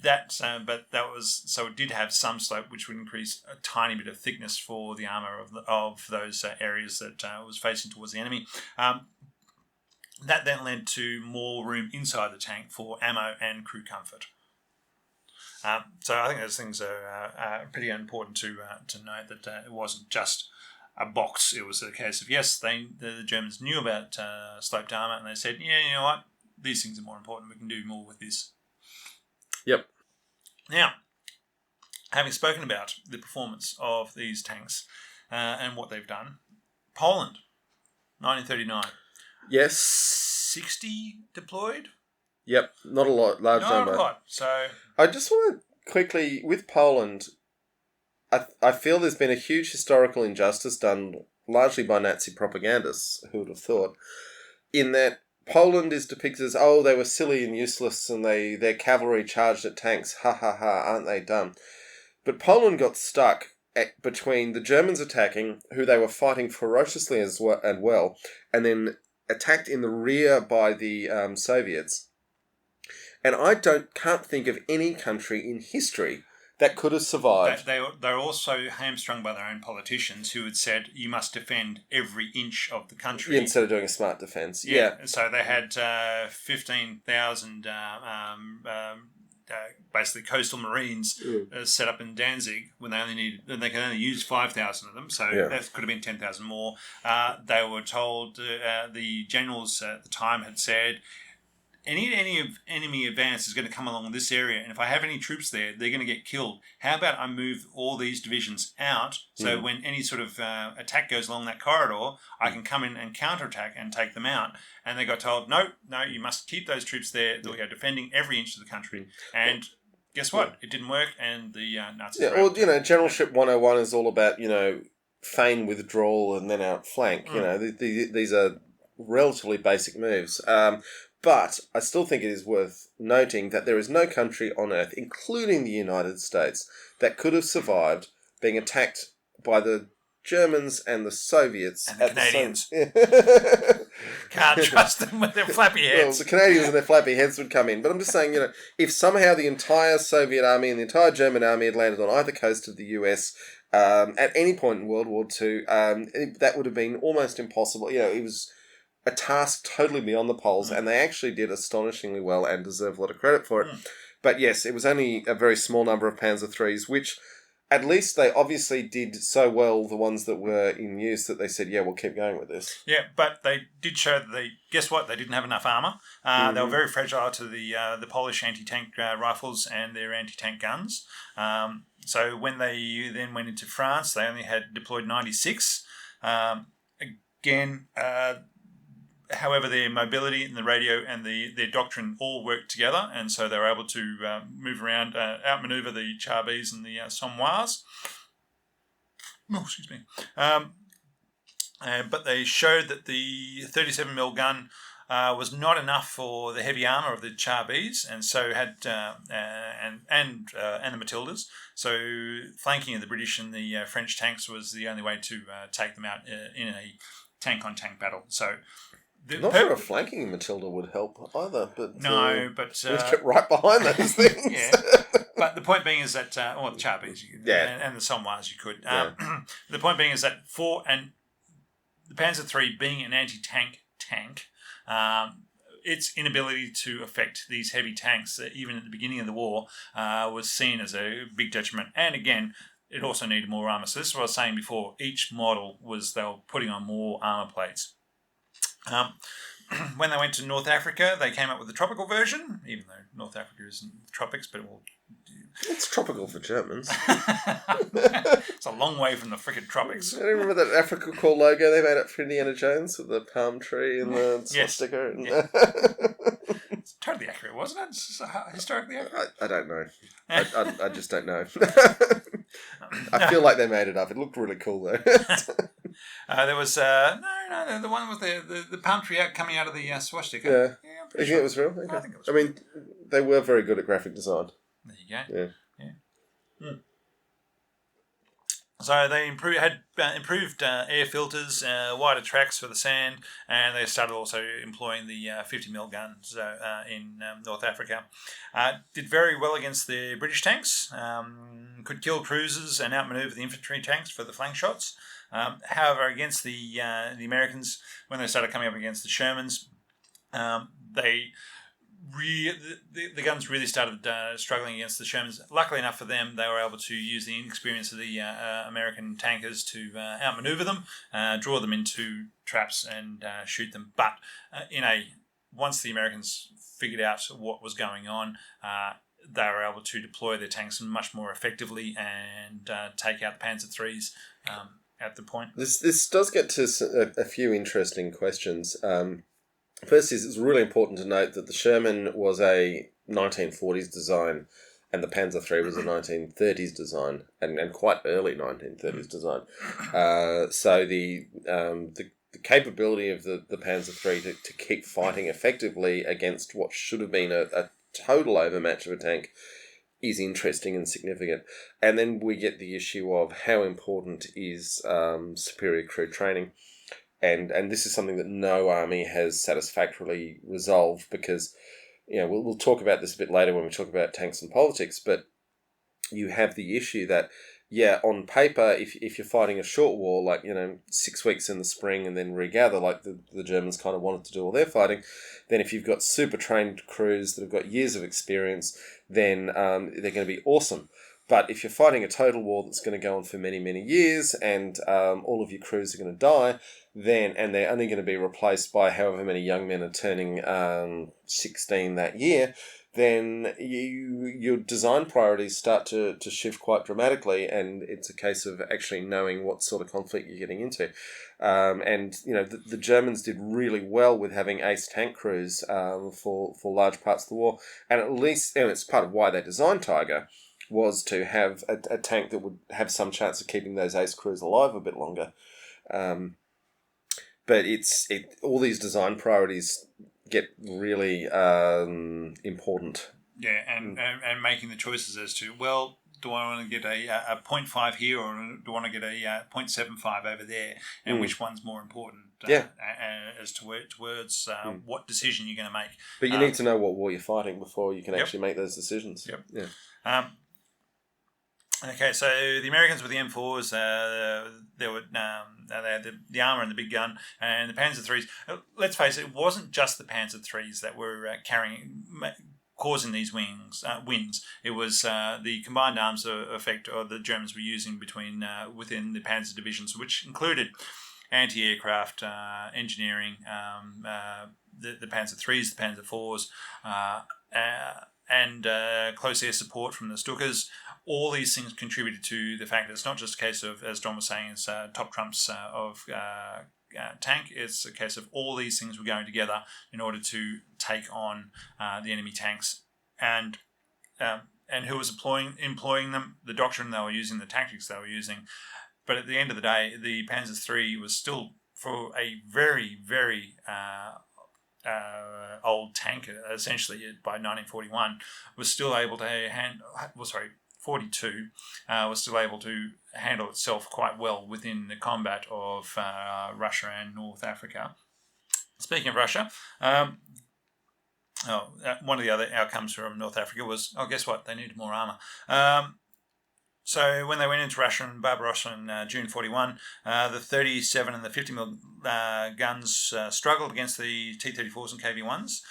it did have some slope, which would increase a tiny bit of thickness for the armour of those areas that was facing towards the enemy. That then led to more room inside the tank for ammo and crew comfort. So I think those things are pretty important to note, that it wasn't just a box. It was a case of, yes, the Germans knew about sloped armour, and they said, yeah, you know what, these things are more important. We can do more with this. Yep. Now, having spoken about the performance of these tanks and what they've done, Poland, 1939. Yes. 60 deployed? Yep, not a lot, large number. Not a lot. So I just want to quickly, with Poland, I feel there's been a huge historical injustice done largely by Nazi propagandists, who would have thought, in that Poland is depicted as, oh, they were silly and useless and their cavalry charged at tanks. Ha ha ha, aren't they dumb? But Poland got stuck between the Germans attacking, who they were fighting ferociously and then attacked in the rear by the Soviets. And I can't think of any country in history that could have survived. They're also hamstrung by their own politicians who had said you must defend every inch of the country. Instead of doing a smart defence. Yeah. So they had 15,000 basically coastal marines set up in Danzig when they can only use 5,000 of them. So that could have been 10,000 more. They were told, the generals at the time had said, any enemy advance is going to come along this area, and if I have any troops there, they're going to get killed. How about I move all these divisions out, so when any sort of attack goes along that corridor, I can come in and counterattack and take them out. And they got told, no, you must keep those troops there. We are defending every inch of the country. And guess what? It didn't work, and the Nazis... Yeah, well, Generalship 101 is all about, feign withdrawal and then outflank. These are relatively basic moves. But I still think it is worth noting that there is no country on Earth, including the United States, that could have survived being attacked by the Germans and the Soviets. And the Canadians. Can't trust them with their flappy heads. Well, the Canadians and their flappy heads would come in. But I'm just saying, if somehow the entire Soviet army and the entire German army had landed on either coast of the US at any point in World War II, that would have been almost impossible. It was a task totally beyond the poles, and they actually did astonishingly well and deserve a lot of credit for it. But yes, it was only a very small number of Panzer IIIs, which at least they obviously did so well, the ones that were in use, that they said, we'll keep going with this. Yeah, but they did show that guess what? They didn't have enough armour. They were very fragile to the Polish anti-tank rifles and their anti-tank guns. So when they then went into France, they only had deployed 96. However, their mobility and the radio and their doctrine all worked together, and so they were able to move around, outmaneuver the Charbis and the Somois. Excuse me. But they showed that the 37mm gun was not enough for the heavy armour of the Charbis, and so had and the Matildas. So flanking of the British and the French tanks was the only way to take them out in a tank-on-tank battle. So. Not sure if flanking Matilda would help either, but no, but we get right behind those things. Yeah, but the point being is that the Charbis, and the Somois, you could. The point being is that the Panzer III being an anti-tank tank, its inability to affect these heavy tanks, even at the beginning of the war, was seen as a big detriment. And again, it also needed more armour. So this is what I was saying before. Each model they were putting on more armour plates. When they went to North Africa, they came up with the tropical version, even though North Africa isn't the tropics, but it's tropical for Germans. It's a long way from the frickin' tropics. I remember that Africa Corps logo they made up for Indiana Jones with the palm tree and the swastika. It's totally accurate, wasn't it? It's historically accurate. I don't know. I just don't know. I feel like they made it up. It looked really cool though. There was the one with the palm tree coming out of the swastika. Yeah, you think it was real? Okay. I think it was. I mean, they were very good at graphic design. There you go. Yeah. So they had improved air filters, wider tracks for the sand, and they started also employing the 50mm guns in North Africa. Did very well against the British tanks, could kill cruisers and outmaneuver the infantry tanks for the flank shots. However, against the Americans, when they started coming up against the Shermans, the guns really started struggling against the Shermans. Luckily enough for them, they were able to use the inexperience of the American tankers to outmaneuver them, draw them into traps and shoot them. But once the Americans figured out what was going on, they were able to deploy their tanks much more effectively and take out the Panzer IIIs at the point. This does get to a few interesting questions. First is, it's really important to note that the Sherman was a 1940s design and the Panzer III was a 1930s design and quite early 1930s design. So the capability of the Panzer III to keep fighting effectively against what should have been a total overmatch of a tank is interesting and significant. And then we get the issue of how important is superior crew training. And this is something that no army has satisfactorily resolved, because we'll talk about this a bit later when we talk about tanks and politics, but you have the issue that, on paper, if you're fighting a short war, like, 6 weeks in the spring and then regather, like the Germans kind of wanted to do all their fighting, then if you've got super trained crews that have got years of experience, then they're going to be awesome. But if you're fighting a total war that's going to go on for many, many years and all of your crews are going to die, and they're only going to be replaced by however many young men are turning 16 that year, then your design priorities start to shift quite dramatically, and it's a case of actually knowing what sort of conflict you're getting into. The Germans did really well with having ace tank crews for large parts of the war, and at least, and it's part of why they designed Tiger, was to have a tank that would have some chance of keeping those ace crews alive a bit longer. But all these design priorities get really important. Yeah, and making the choices as to, well, do I want to get a 0.5 here, or do I want to get a 0.75 over there, and which one's more important? As towards what decision you're going to make. But you need to know what war you're fighting before you can actually make those decisions. Yep. Yeah. Okay, so the Americans with the M4s, they had the armour and the big gun, and the Panzer IIIs. Let's face it, it wasn't just the Panzer IIIs that were causing these wins. It was the combined arms effect the Germans were using within the Panzer divisions, which included anti-aircraft engineering, the Panzer IIIs, the Panzer IVs, and close air support from the Stukas. All these things contributed to the fact that it's not just a case of, as John was saying, it's top trumps of tank. It's a case of all these things were going together in order to take on the enemy tanks, and who was employing them, the doctrine they were using, the tactics they were using. But at the end of the day, the Panzer III was still, for a very, very old tank, essentially by 1941, was still able to 42 was still able to handle itself quite well within the combat of Russia and North Africa. Speaking of Russia, one of the other outcomes from North Africa was, guess what? They needed more armour. So when they went into Russia and Barbarossa in June 41, the 37 and the 50mm guns struggled against the T-34s and KV-1s.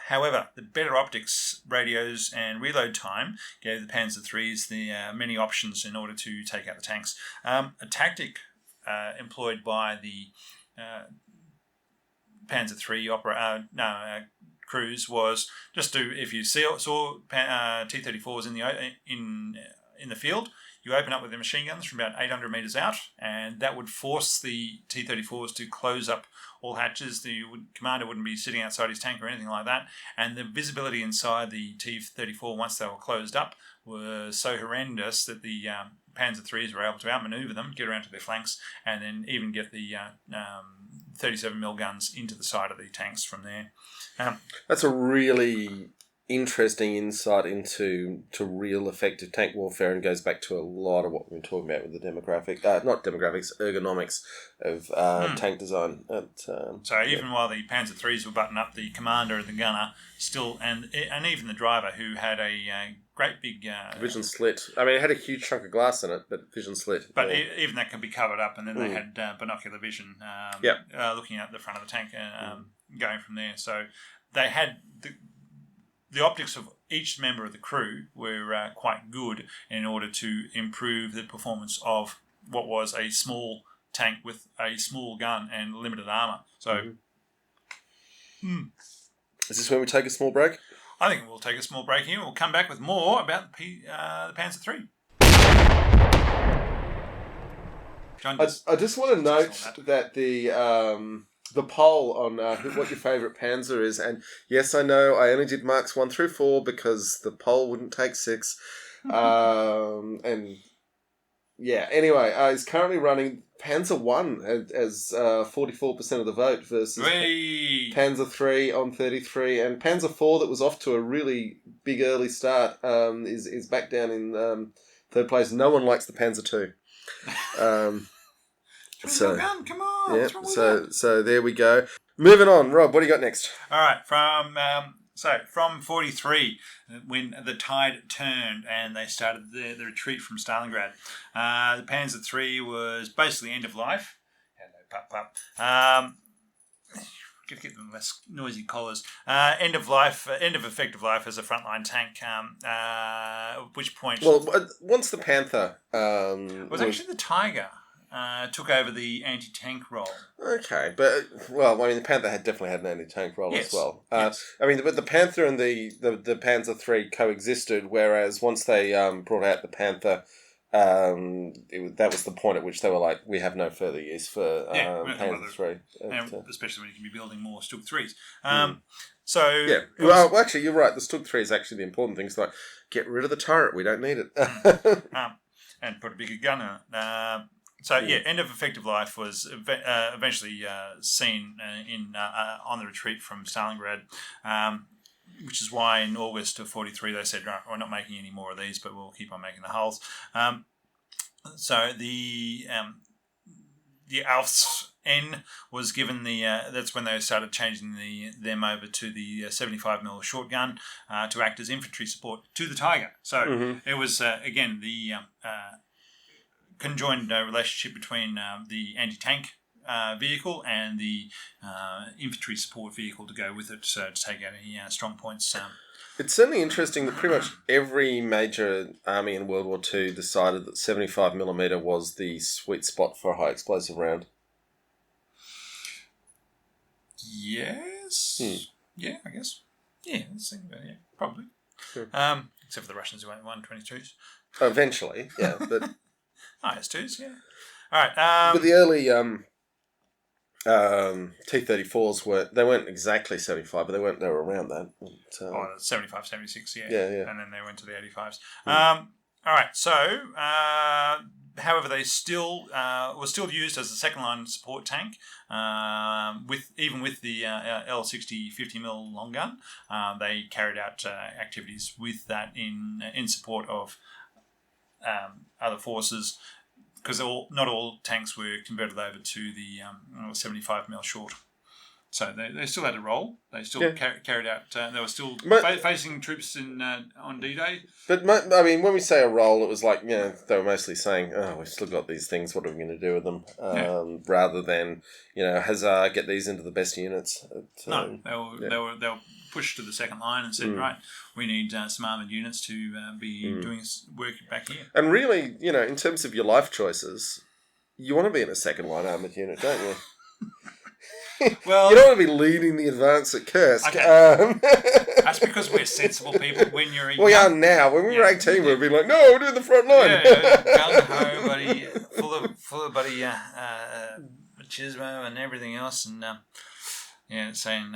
However, the better optics, radios and reload time gave the Panzer IIIs the many options in order to take out the tanks. A tactic employed by the Panzer III crews was just to, if you saw T-34s in the field, you open up with the machine guns from about 800 metres out, and that would force the T-34s to close up all hatches. The commander wouldn't be sitting outside his tank or anything like that, and the visibility inside the T-34 once they were closed up was so horrendous that the Panzer IIIs were able to outmaneuver them, get around to their flanks, and then even get the 37mm guns into the side of the tanks from there. That's a really interesting insight into real effective tank warfare, and goes back to a lot of what we've been talking about with the ergonomics of tank design. So even while the Panzer IIIs were buttoned up, the commander and the gunner still, and even the driver, who had a great big vision slit. I mean, it had a huge chunk of glass in it, but vision slit. But even that could be covered up, and then they had binocular vision, looking at the front of the tank and going from there. So they had the optics of each member of the crew were quite good in order to improve the performance of what was a small tank with a small gun and limited armour. So, Is this when we take a small break? I think we'll take a small break here. We'll come back with more about the Panzer III. I just want to note that the poll on what your favourite Panzer is, and yes, I know I only did marks 1 through 4 because the poll wouldn't take 6. Anyway, is currently running Panzer 1 as 44% of the vote versus Panzer 3 on 33, and Panzer 4 that was off to a really big early start is back down in third place. No one likes the Panzer 2. Come on. Yeah, so there we go. Moving on, Rob. What do you got next? All right, from So from 43, when the tide turned and they started the retreat from Stalingrad, the Panzer III was basically end of life. Hello, pup. Get them less noisy collars. End of effective life as a frontline tank. At which point, well, once the Panther was actually the Tiger. Took over the anti-tank role. Okay, but the Panther definitely had an anti-tank role as well. Yes. But the Panther and the Panzer III coexisted, whereas once they brought out the Panther, that was the point at which they were like, we have no further use for Panzer III. Especially when you can be building more Stug 3s. Actually, you're right. The Stug 3 is actually the important thing. It's like, get rid of the turret. We don't need it. And put a bigger gun in it. End of effective life was eventually seen on the retreat from Stalingrad, which is why in August of 43 they said, right, we're not making any more of these, but we'll keep on making the hulls. So the Alfs N was given that's when they started changing them over to the 75mm short gun to act as infantry support to the Tiger. So it was again the conjoined relationship between the anti-tank vehicle and the infantry support vehicle to go with it, so to take out any strong points. It's certainly interesting that pretty much every major army in World War II decided that 75mm was the sweet spot for a high explosive round. Yes. Yeah, I guess. Yeah, let's think about it. Yeah, probably. Sure. Except for the Russians who went 122s. Eventually, yeah, but. IS-2s, yeah. All right. But the early T-34s weren't exactly 75, but they were around that. 75, 76, yeah. Yeah. And then they went to the 85s. All right. So, however, they still were still used as a second line support tank, with the L60 50mm long gun. They carried out activities with that in support of other forces, because not all tanks were converted over to the 75mm short. So they still had a role. They still carried out. They were still facing troops on D-Day. But when we say a role, it was like, they were mostly saying, "Oh, we've still got these things. What are we going to do with them?" Rather than Huzzah, get these into the best units. No, they were pushed to the second line and said, right, we need some armoured units to be doing work back here. And really, in terms of your life choices, you want to be in a second line armoured unit, don't you? Well, you don't want to be leading the advance at Kursk. Okay. That's because we're sensible people. When you're we are now. When we were 18, we'd be like, "No, we're doing the front line." Gung ho, buddy, full of buddy machismo and everything else, and saying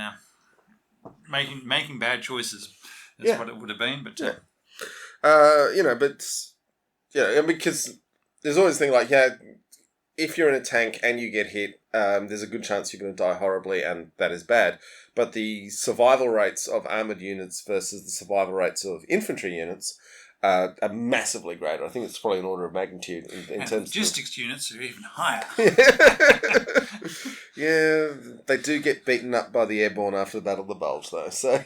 making bad choices is what it would have been. But because there's always a thing like, if you're in a tank and you get hit, there's a good chance you're going to die horribly, and that is bad. But the survival rates of armoured units versus the survival rates of infantry units are massively greater. I think it's probably an order of magnitude in terms of... logistics units are even higher. Yeah, they do get beaten up by the airborne after the Battle of the Bulge, though. So,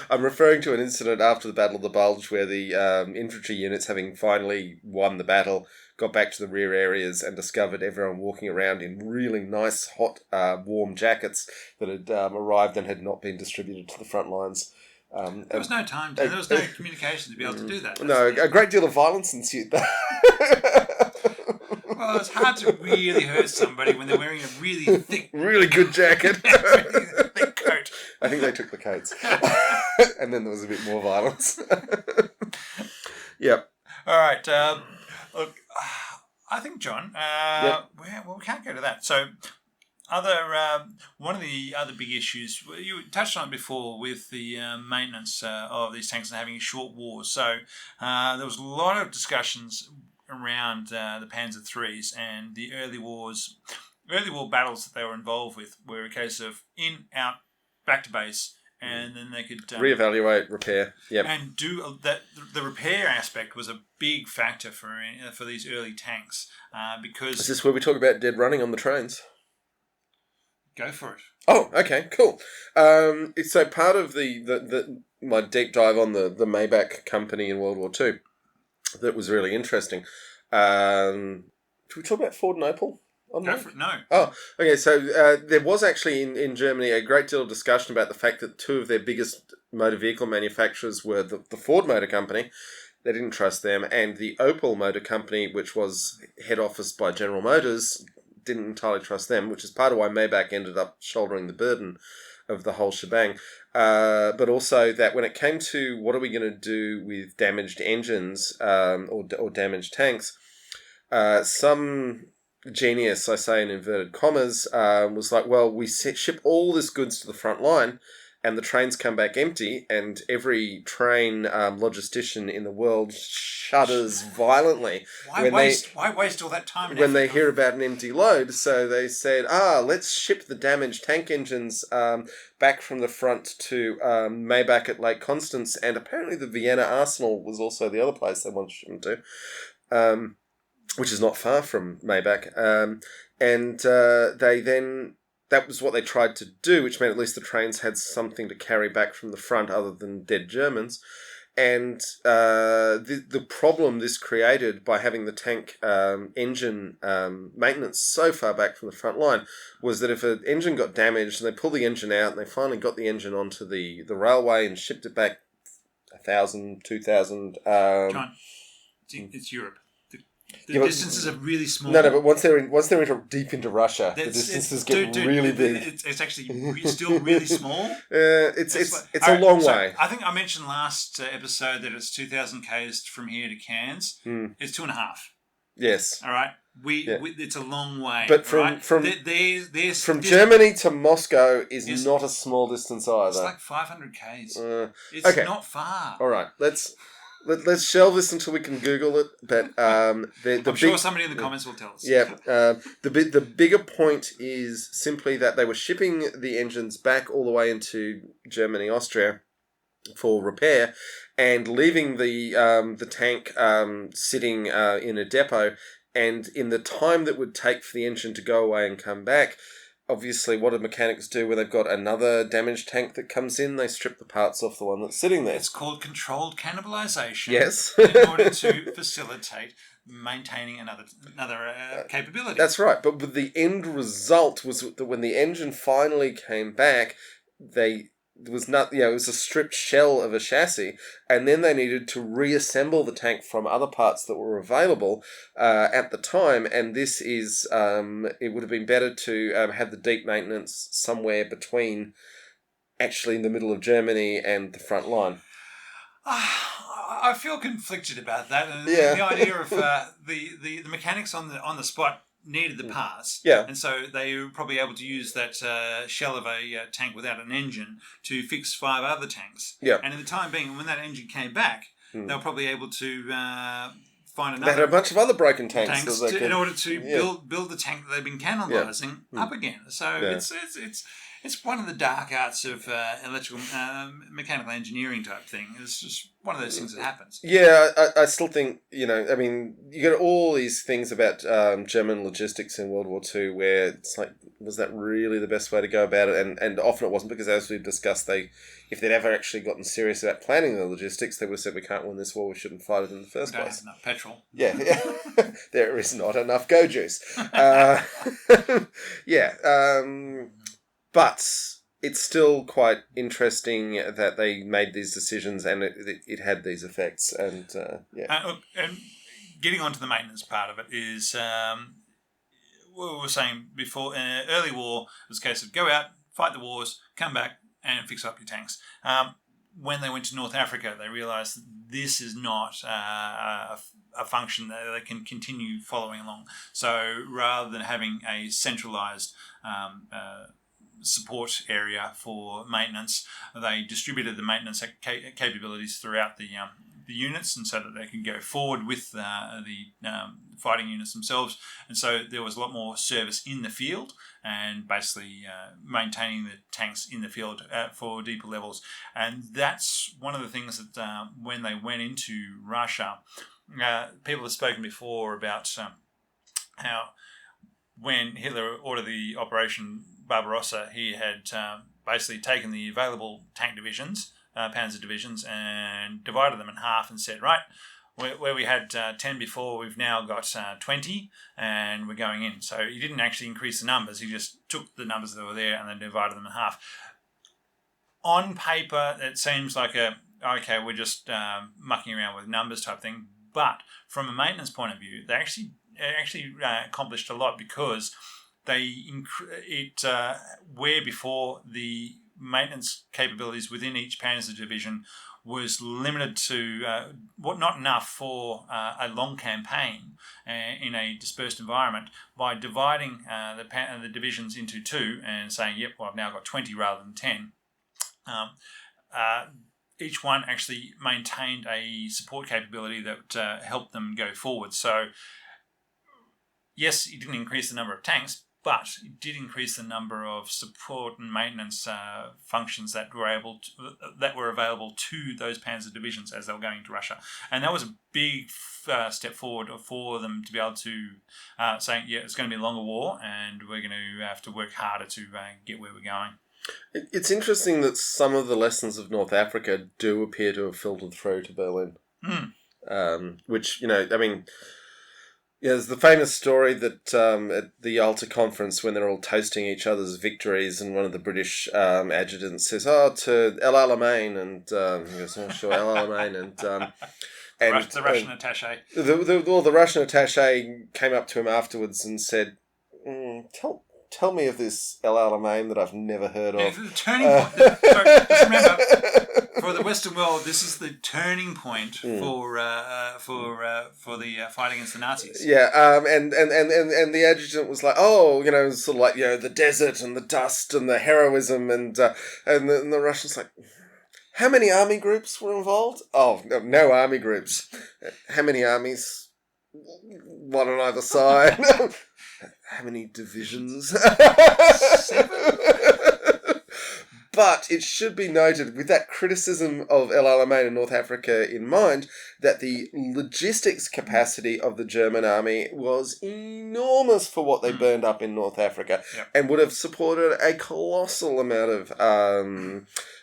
I'm referring to an incident after the Battle of the Bulge where the infantry units, having finally won the battle, got back to the rear areas and discovered everyone walking around in really nice, hot, warm jackets that had arrived and had not been distributed to the front lines. There was no time. There was no communication to be able to do that. No, a great deal of violence ensued. Well, it's hard to really hurt somebody when they're wearing a really thick... really good jacket. really thick coat. I think they took the coats. And then there was a bit more violence. Yep. All right. Look, I think, John, we can't go to that. So... one of the other big issues, you touched on it before with the maintenance of these tanks and having short wars. So there was a lot of discussions around the Panzer IIIs and the early war battles that they were involved with were a case of in, out, back to base, and then they could reevaluate, repair, and do that. The repair aspect was a big factor for these early tanks because is this where we talk about dead running on the trains? Go for it. Oh, okay, cool. So part of my deep dive on the Maybach company in World War II that was really interesting. Should we talk about Ford and Opel? Go for it. No. Oh, okay. So there was actually in Germany a great deal of discussion about the fact that two of their biggest motor vehicle manufacturers were the Ford Motor Company. They didn't trust them, and the Opel Motor Company, which was head office by General Motors, didn't entirely trust them, which is part of why Maybach ended up shouldering the burden of the whole shebang. But also that when it came to what are we going to do with damaged engines or damaged tanks, some genius, I say in inverted commas, was like, well, we ship all this goods to the front line and the trains come back empty, and every train logistician in the world shudders violently. Why waste all that time and when effort? They hear about an empty load? So they said, let's ship the damaged tank engines back from the front to Maybach at Lake Constance, and apparently the Vienna Arsenal was also the other place they wanted to ship them to. Which is not far from Maybach. They then, that was what they tried to do, which meant at least the trains had something to carry back from the front other than dead Germans. And the problem this created by having the tank engine maintenance so far back from the front line was that if an engine got damaged and they pulled the engine out and they finally got the engine onto the railway and shipped it back 1,000, 2,000... John, it's Europe. The distances are really small. No, but once they're deep into Russia, the distances get really big. It's actually still really small. It's a long way. I think I mentioned last episode that it's 2,000 k's from here to Cairns. It's 2.5. Yes. All right. It's a long way. But from Germany to Moscow is not a small distance either. It's like 500 k's. It's not far. All right. Let's shelve this until we can Google it. But I'm sure somebody in the comments will tell us. Yeah. The bigger point is simply that they were shipping the engines back all the way into Germany, Austria, for repair, and leaving the tank sitting in a depot. And in the time that would take for the engine to go away and come back, obviously, what do mechanics do when they've got another damaged tank that comes in? They strip the parts off the one that's sitting there. It's called controlled cannibalization. Yes. In order to facilitate maintaining another capability. That's right. But the end result was that when the engine finally came back, it was a stripped shell of a chassis, and then they needed to reassemble the tank from other parts that were available at the time. And this is, it would have been better to have the deep maintenance somewhere between, actually in the middle of Germany and the front line. I feel conflicted about that, and the idea of the mechanics on the spot needed the parts, and so they were probably able to use that shell of a tank without an engine to fix 5 other tanks. And in the time being, when that engine came back, they were probably able to find another. They had a bunch of other broken tanks in order to build the tank that they've been cannibalizing up again. So it's one of the dark arts of electrical mechanical engineering type thing. It's just one of those things that happens. Yeah, I still think, you get all these things about German logistics in World War II where it's like, was that really the best way to go about it? And often it wasn't, because as we've discussed, if they'd ever actually gotten serious about planning the logistics, they would have said, we can't win this war, we shouldn't fight it in the first place. Don't have enough petrol. Yeah. There is not enough go juice. But it's still quite interesting that they made these decisions and it had these effects. And and getting on to the maintenance part of it is, what we were saying before, in an early war, it was a case of go out, fight the wars, come back and fix up your tanks. When they went to North Africa, they realised that this is not a function that they can continue following along. So rather than having a centralised support area for maintenance, they distributed the maintenance capabilities throughout the units, and so that they can go forward with the fighting units themselves. And so there was a lot more service in the field, and basically maintaining the tanks in the field for deeper levels. And that's one of the things that when they went into Russia, people have spoken before about how when Hitler ordered the Operation Barbarossa, he had basically taken the available tank divisions, Panzer divisions, and divided them in half and said, right, where we had 10 before, we've now got 20, and we're going in. So he didn't actually increase the numbers. He just took the numbers that were there and then divided them in half. On paper, it seems like okay, we're just mucking around with numbers type thing. But from a maintenance point of view, they actually accomplished a lot, because where before the maintenance capabilities within each Panzer division was limited to not enough for a long campaign in a dispersed environment, by dividing the divisions into two and saying, yep, well, I've now got 20 rather than 10. Each one actually maintained a support capability that helped them go forward. So, yes, it didn't increase the number of tanks, but it did increase the number of support and maintenance functions that were available to those Panzer divisions as they were going to Russia. And that was a big step forward for them to be able to say, yeah, it's going to be a longer war, and we're going to have to work harder to get where we're going. It's interesting that some of the lessons of North Africa do appear to have filtered through to Berlin. Which, there's the famous story that at the Yalta conference, when they're all toasting each other's victories, and one of the British adjutants says, to El Alamein, and he goes, oh, sure, El Alamein, and the Russian attaché. The Russian attaché came up to him afterwards and said, Tell me of this El Alamein that I've never heard of. Yeah, the turning point. Sorry, just remember, for the Western world, this is the turning point for the fight against the Nazis. Yeah, and the adjutant was like, sort of like, the desert and the dust and the heroism, and the Russians like, how many army groups were involved? Oh, no army groups. How many armies? One on either side. How many divisions? 7? But it should be noted, with that criticism of El Alamein in North Africa in mind, that the logistics capacity of the German army was enormous for what they burned up in North Africa, and would have supported a colossal amount of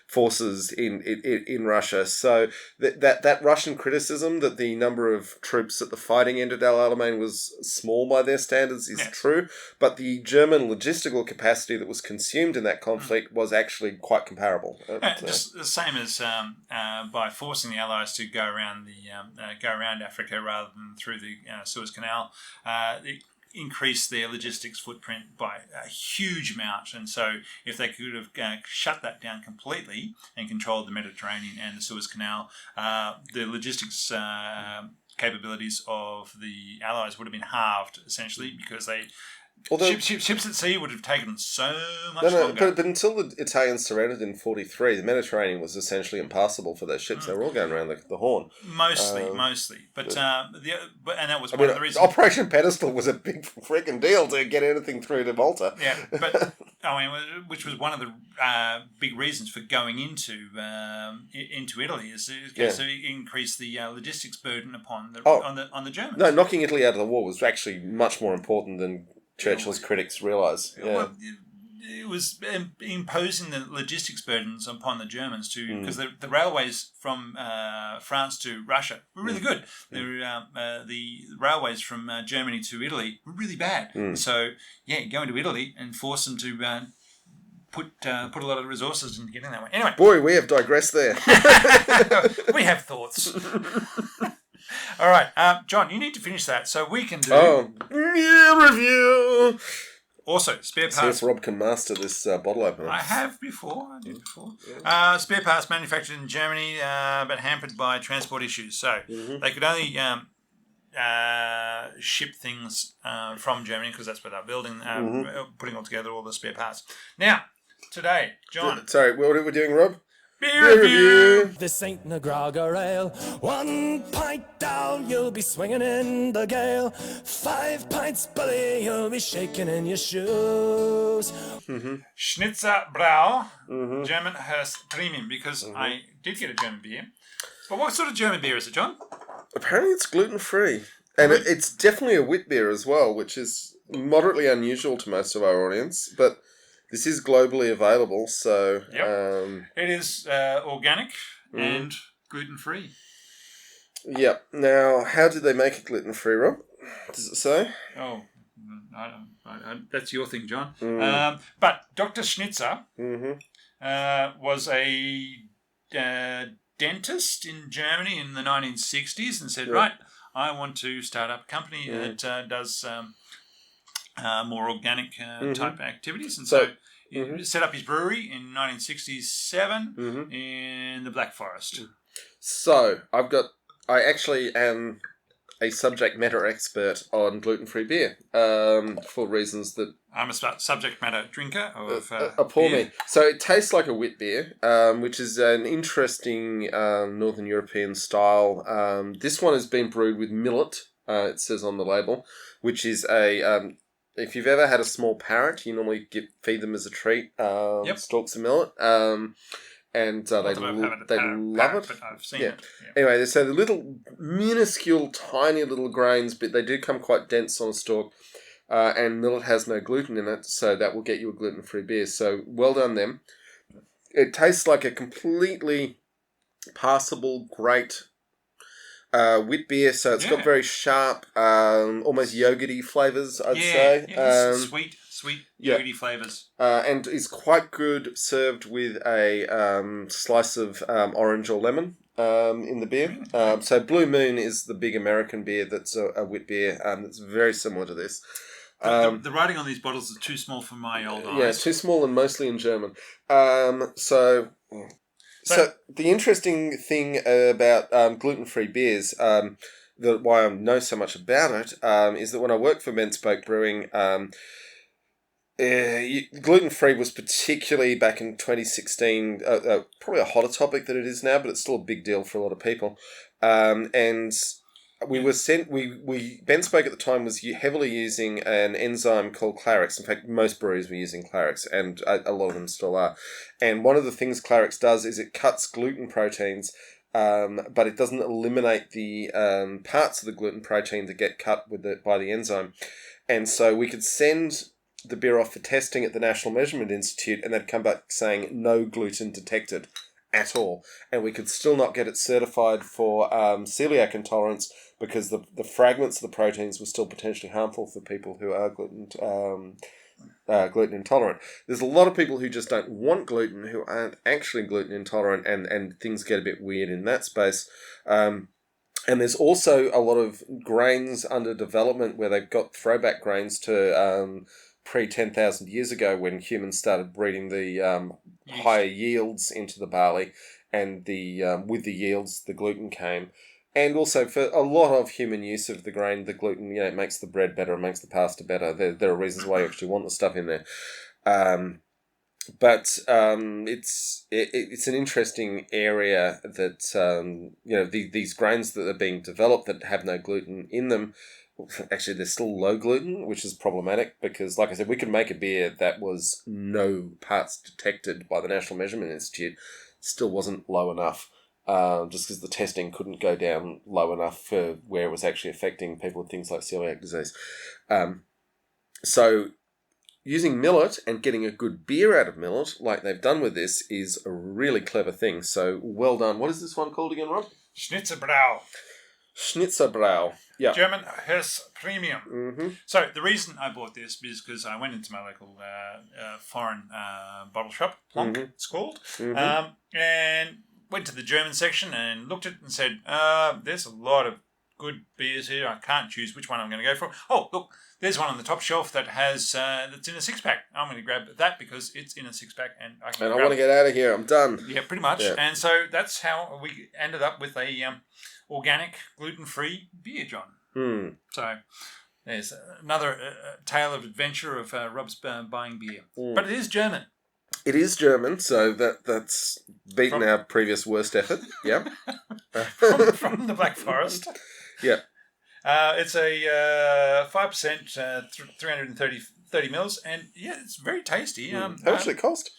forces in Russia. So that Russian criticism that the number of troops at the fighting end at El Alamein was small by their standards is true, but the German logistical capacity that was consumed in that conflict was actually quite comparable. Just the same as by forcing the Allies to go around Africa rather than through the Suez Canal. It increase their logistics footprint by a huge amount, and so if they could have shut that down completely and controlled the Mediterranean and the Suez Canal, the logistics capabilities of the Allies would have been halved, essentially, because ships at sea would have taken so much longer. But until the Italians surrendered in 1943, the Mediterranean was essentially impassable for those ships. They were all going around the Horn. Mostly. But and that was one of the reasons. Operation Pedestal was a big freaking deal to get anything through to Malta. Yeah, but which was one of the big reasons for going into Italy, is to increase the logistics burden upon on the Germans. No, knocking Italy out of the war was actually much more important than Churchill's critics realise. Yeah. Well, it was imposing the logistics burdens upon the Germans because the railways from France to Russia were really good. The railways from Germany to Italy were really bad. So go into Italy and force them to put a lot of resources into getting that way. Anyway, boy, we have digressed there. We have thoughts. All right, John, you need to finish that so we can do review. Also, spare parts. See if Rob can master this bottle opener. I did before. Spare parts manufactured in Germany, but hampered by transport issues. So they could only ship things from Germany because that's where they're building, putting all together all the spare parts. Now, today, John. Sorry, what are we doing, Rob? Beer review. This ain't no grogger ale. 1 pint down, you'll be swinging in the gale. 5 pints, bully, you'll be shaking in your shoes. Schnitzer Brau, German Hurst Premium, because I did get a German beer. But what sort of German beer is it, John? Apparently it's gluten-free. And it's definitely a wit beer as well, which is moderately unusual to most of our audience, but This is globally available, so... Yep. It is organic and gluten-free. Yep. Now, how did they make it gluten-free, Rob? Does it say? Oh, that's your thing, John. But Dr. Schnitzer was a dentist in Germany in the 1960s and said, right, I want to start up a company that does more organic type activities. And so he set up his brewery in 1967 in the Black Forest. So, I actually am a subject matter expert on gluten-free beer for reasons that... I'm a subject matter drinker of appall beer. me. So it tastes like a wit beer, which is an interesting Northern European style. This one has been brewed with millet, it says on the label, which is a... if you've ever had a small parrot, you normally feed them as a treat stalks of millet. And they love it. But I've seen it. Yeah. Anyway, so the little minuscule, tiny little grains, but they do come quite dense on a stalk. And millet has no gluten in it, so that will get you a gluten-free beer. So well done them. It tastes like a completely passable, great wheat beer. So it's got very sharp, almost yogurty flavours, I'd say. Yeah, sweet yogurty flavours. And is quite good served with a slice of orange or lemon in the beer. So Blue Moon is the big American beer that's a wheat beer that's very similar to this. The writing on these bottles is too small for my old eyes. Yeah, it's too small and mostly in German. So the interesting thing about gluten-free beers, why I know so much about it, is that when I worked for Bespoke Brewing, gluten-free was particularly back in 2016 probably a hotter topic than it is now, but it's still a big deal for a lot of people. And we were Bespoke at the time was heavily using an enzyme called Clarix. In fact, most breweries were using Clarix, and a lot of them still are. And one of the things Clarix does is it cuts gluten proteins, but it doesn't eliminate the parts of the gluten protein that get cut by the enzyme. And so we could send the beer off for testing at the National Measurement Institute, and they'd come back saying no gluten detected at all. And we could still not get it certified for celiac intolerance because the fragments of the proteins were still potentially harmful for people who are gluten intolerant. There's a lot of people who just don't want gluten who aren't actually gluten intolerant, and things get a bit weird in that space. And there's also a lot of grains under development where they've got throwback grains to pre-10,000 years ago when humans started breeding the higher yields into the barley, and with the yields the gluten came. And also for a lot of human use of the grain, the gluten, it makes the bread better, it makes the pasta better. There are reasons why you actually want the stuff in there. But it's an interesting area that these grains that are being developed that have no gluten in them. Actually, they're still low gluten, which is problematic because, like I said, we could make a beer that was no parts detected by the National Measurement Institute, still wasn't low enough, just because the testing couldn't go down low enough for where it was actually affecting people with things like celiac disease. So using millet and getting a good beer out of millet, like they've done with this, is a really clever thing. So well done. What is this one called again, Rob? Schnitzer Brau. Schnitzer Brau. Yeah. German Hess Premium. So the reason I bought this is because I went into my local foreign bottle shop, Plonk, it's called, and went to the German section and looked at it and said, there's a lot of good beers here. I can't choose which one I'm going to go for. Oh, look, there's one on the top shelf that has that's in a 6-pack. I'm going to grab that because it's in a 6-pack and I want to get out of here. I'm done. Yeah, pretty much. Yeah. And so that's how we ended up with a organic, gluten-free beer, John. So there's another tale of adventure of Rob's buying beer. But it is German. It is German, so that's beaten our previous worst effort. Yeah. from the Black Forest. Yeah. It's a 5%, 330 mils, and yeah, it's very tasty. How much did it cost?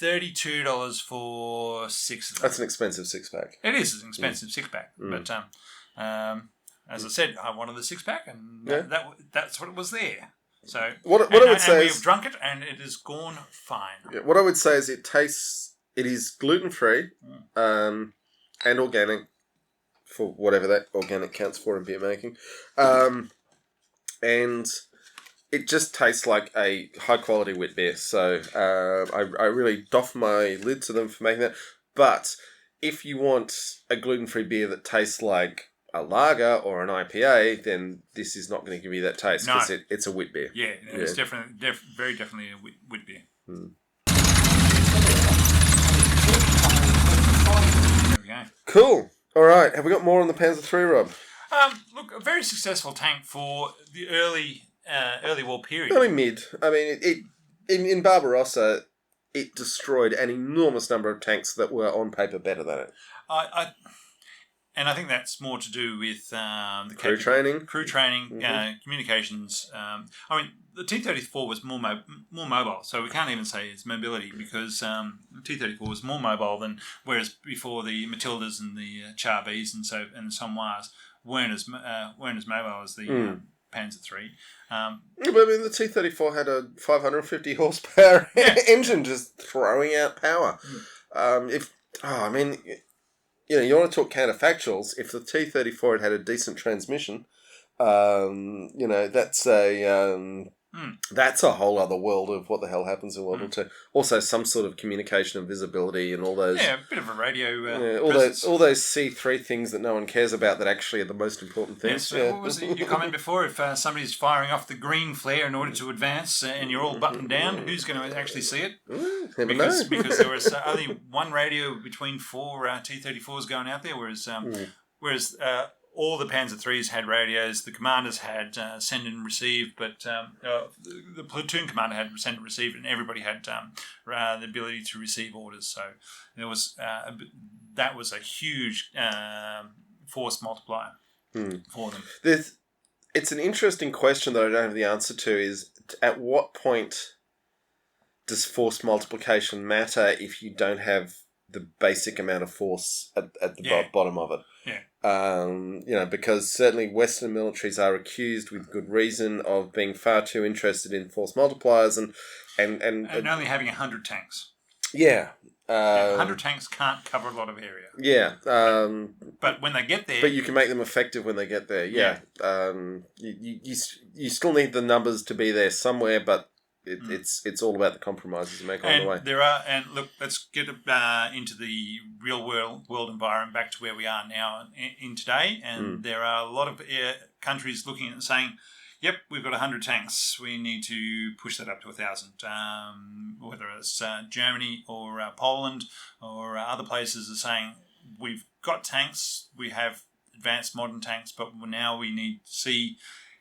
$32 for 6 of them. That's an expensive 6-pack. It is an expensive 6-pack, but as I said, I wanted the 6-pack, and that's what it was there. So what I would say we is have drunk it, and it has gone fine. yeah, what I would say is it is gluten free, and organic for whatever that organic counts for in beer making, and it just tastes like a high quality wheat beer. So I really doff my lid to them for making that. But if you want a gluten free beer that tastes like a lager or an IPA, then this is not going to give you that taste because it's a wheat beer. Yeah, it's definitely, very definitely a wheat beer. There we go. Cool. All right. Have we got more on the Panzer III, Rob? Look, a very successful tank for the early war period. Early mid. I mean, in Barbarossa, it destroyed an enormous number of tanks that were on paper better than it. And I think that's more to do with the Crew training, communications. I mean, the T-34 was more mobile, so we can't even say it's mobility because the T-34 was more mobile than whereas before the Matildas and the Char Bs and the Somoirs weren't as mobile as the Panzer III. But I mean, the T-34 had a 550 horsepower engine just throwing out power. You want to talk counterfactuals. If the T-34 had a decent transmission, that's a whole other world of what the hell happens in World War II. Also, some sort of communication and visibility and all those. Yeah, a bit of a radio. All those C3 things that no one cares about that actually are the most important things. Yeah, so what was your comment before? If somebody's firing off the green flare in order to advance and you're all buttoned down, who's going to actually see it? Never know. Because there was only one radio between 4 T-34s going out there, whereas all the Panzer IIIs had radios. The commanders had send and receive, but the platoon commander had send and receive, and everybody had the ability to receive orders. So there was that was a huge force multiplier for them. It's an interesting question that I don't have the answer to. Is at what point does force multiplication matter if you don't have the basic amount of force at the bottom of it? Yeah. Because certainly Western militaries are accused with good reason of being far too interested in force multipliers and only having 100 tanks. Yeah. 100 tanks can't cover a lot of area. Yeah. But when they get there... But you can make them effective when they get there, yeah. You still need the numbers to be there somewhere, but it's all about the compromises you make along the way. Look, let's get into the real world environment, back to where we are now in today. And there are a lot of countries looking at and saying, yep, we've got 100 tanks. We need to push that up to 1,000. Whether it's Germany or Poland or other places are saying, we've got tanks, we have advanced modern tanks, but now we need to see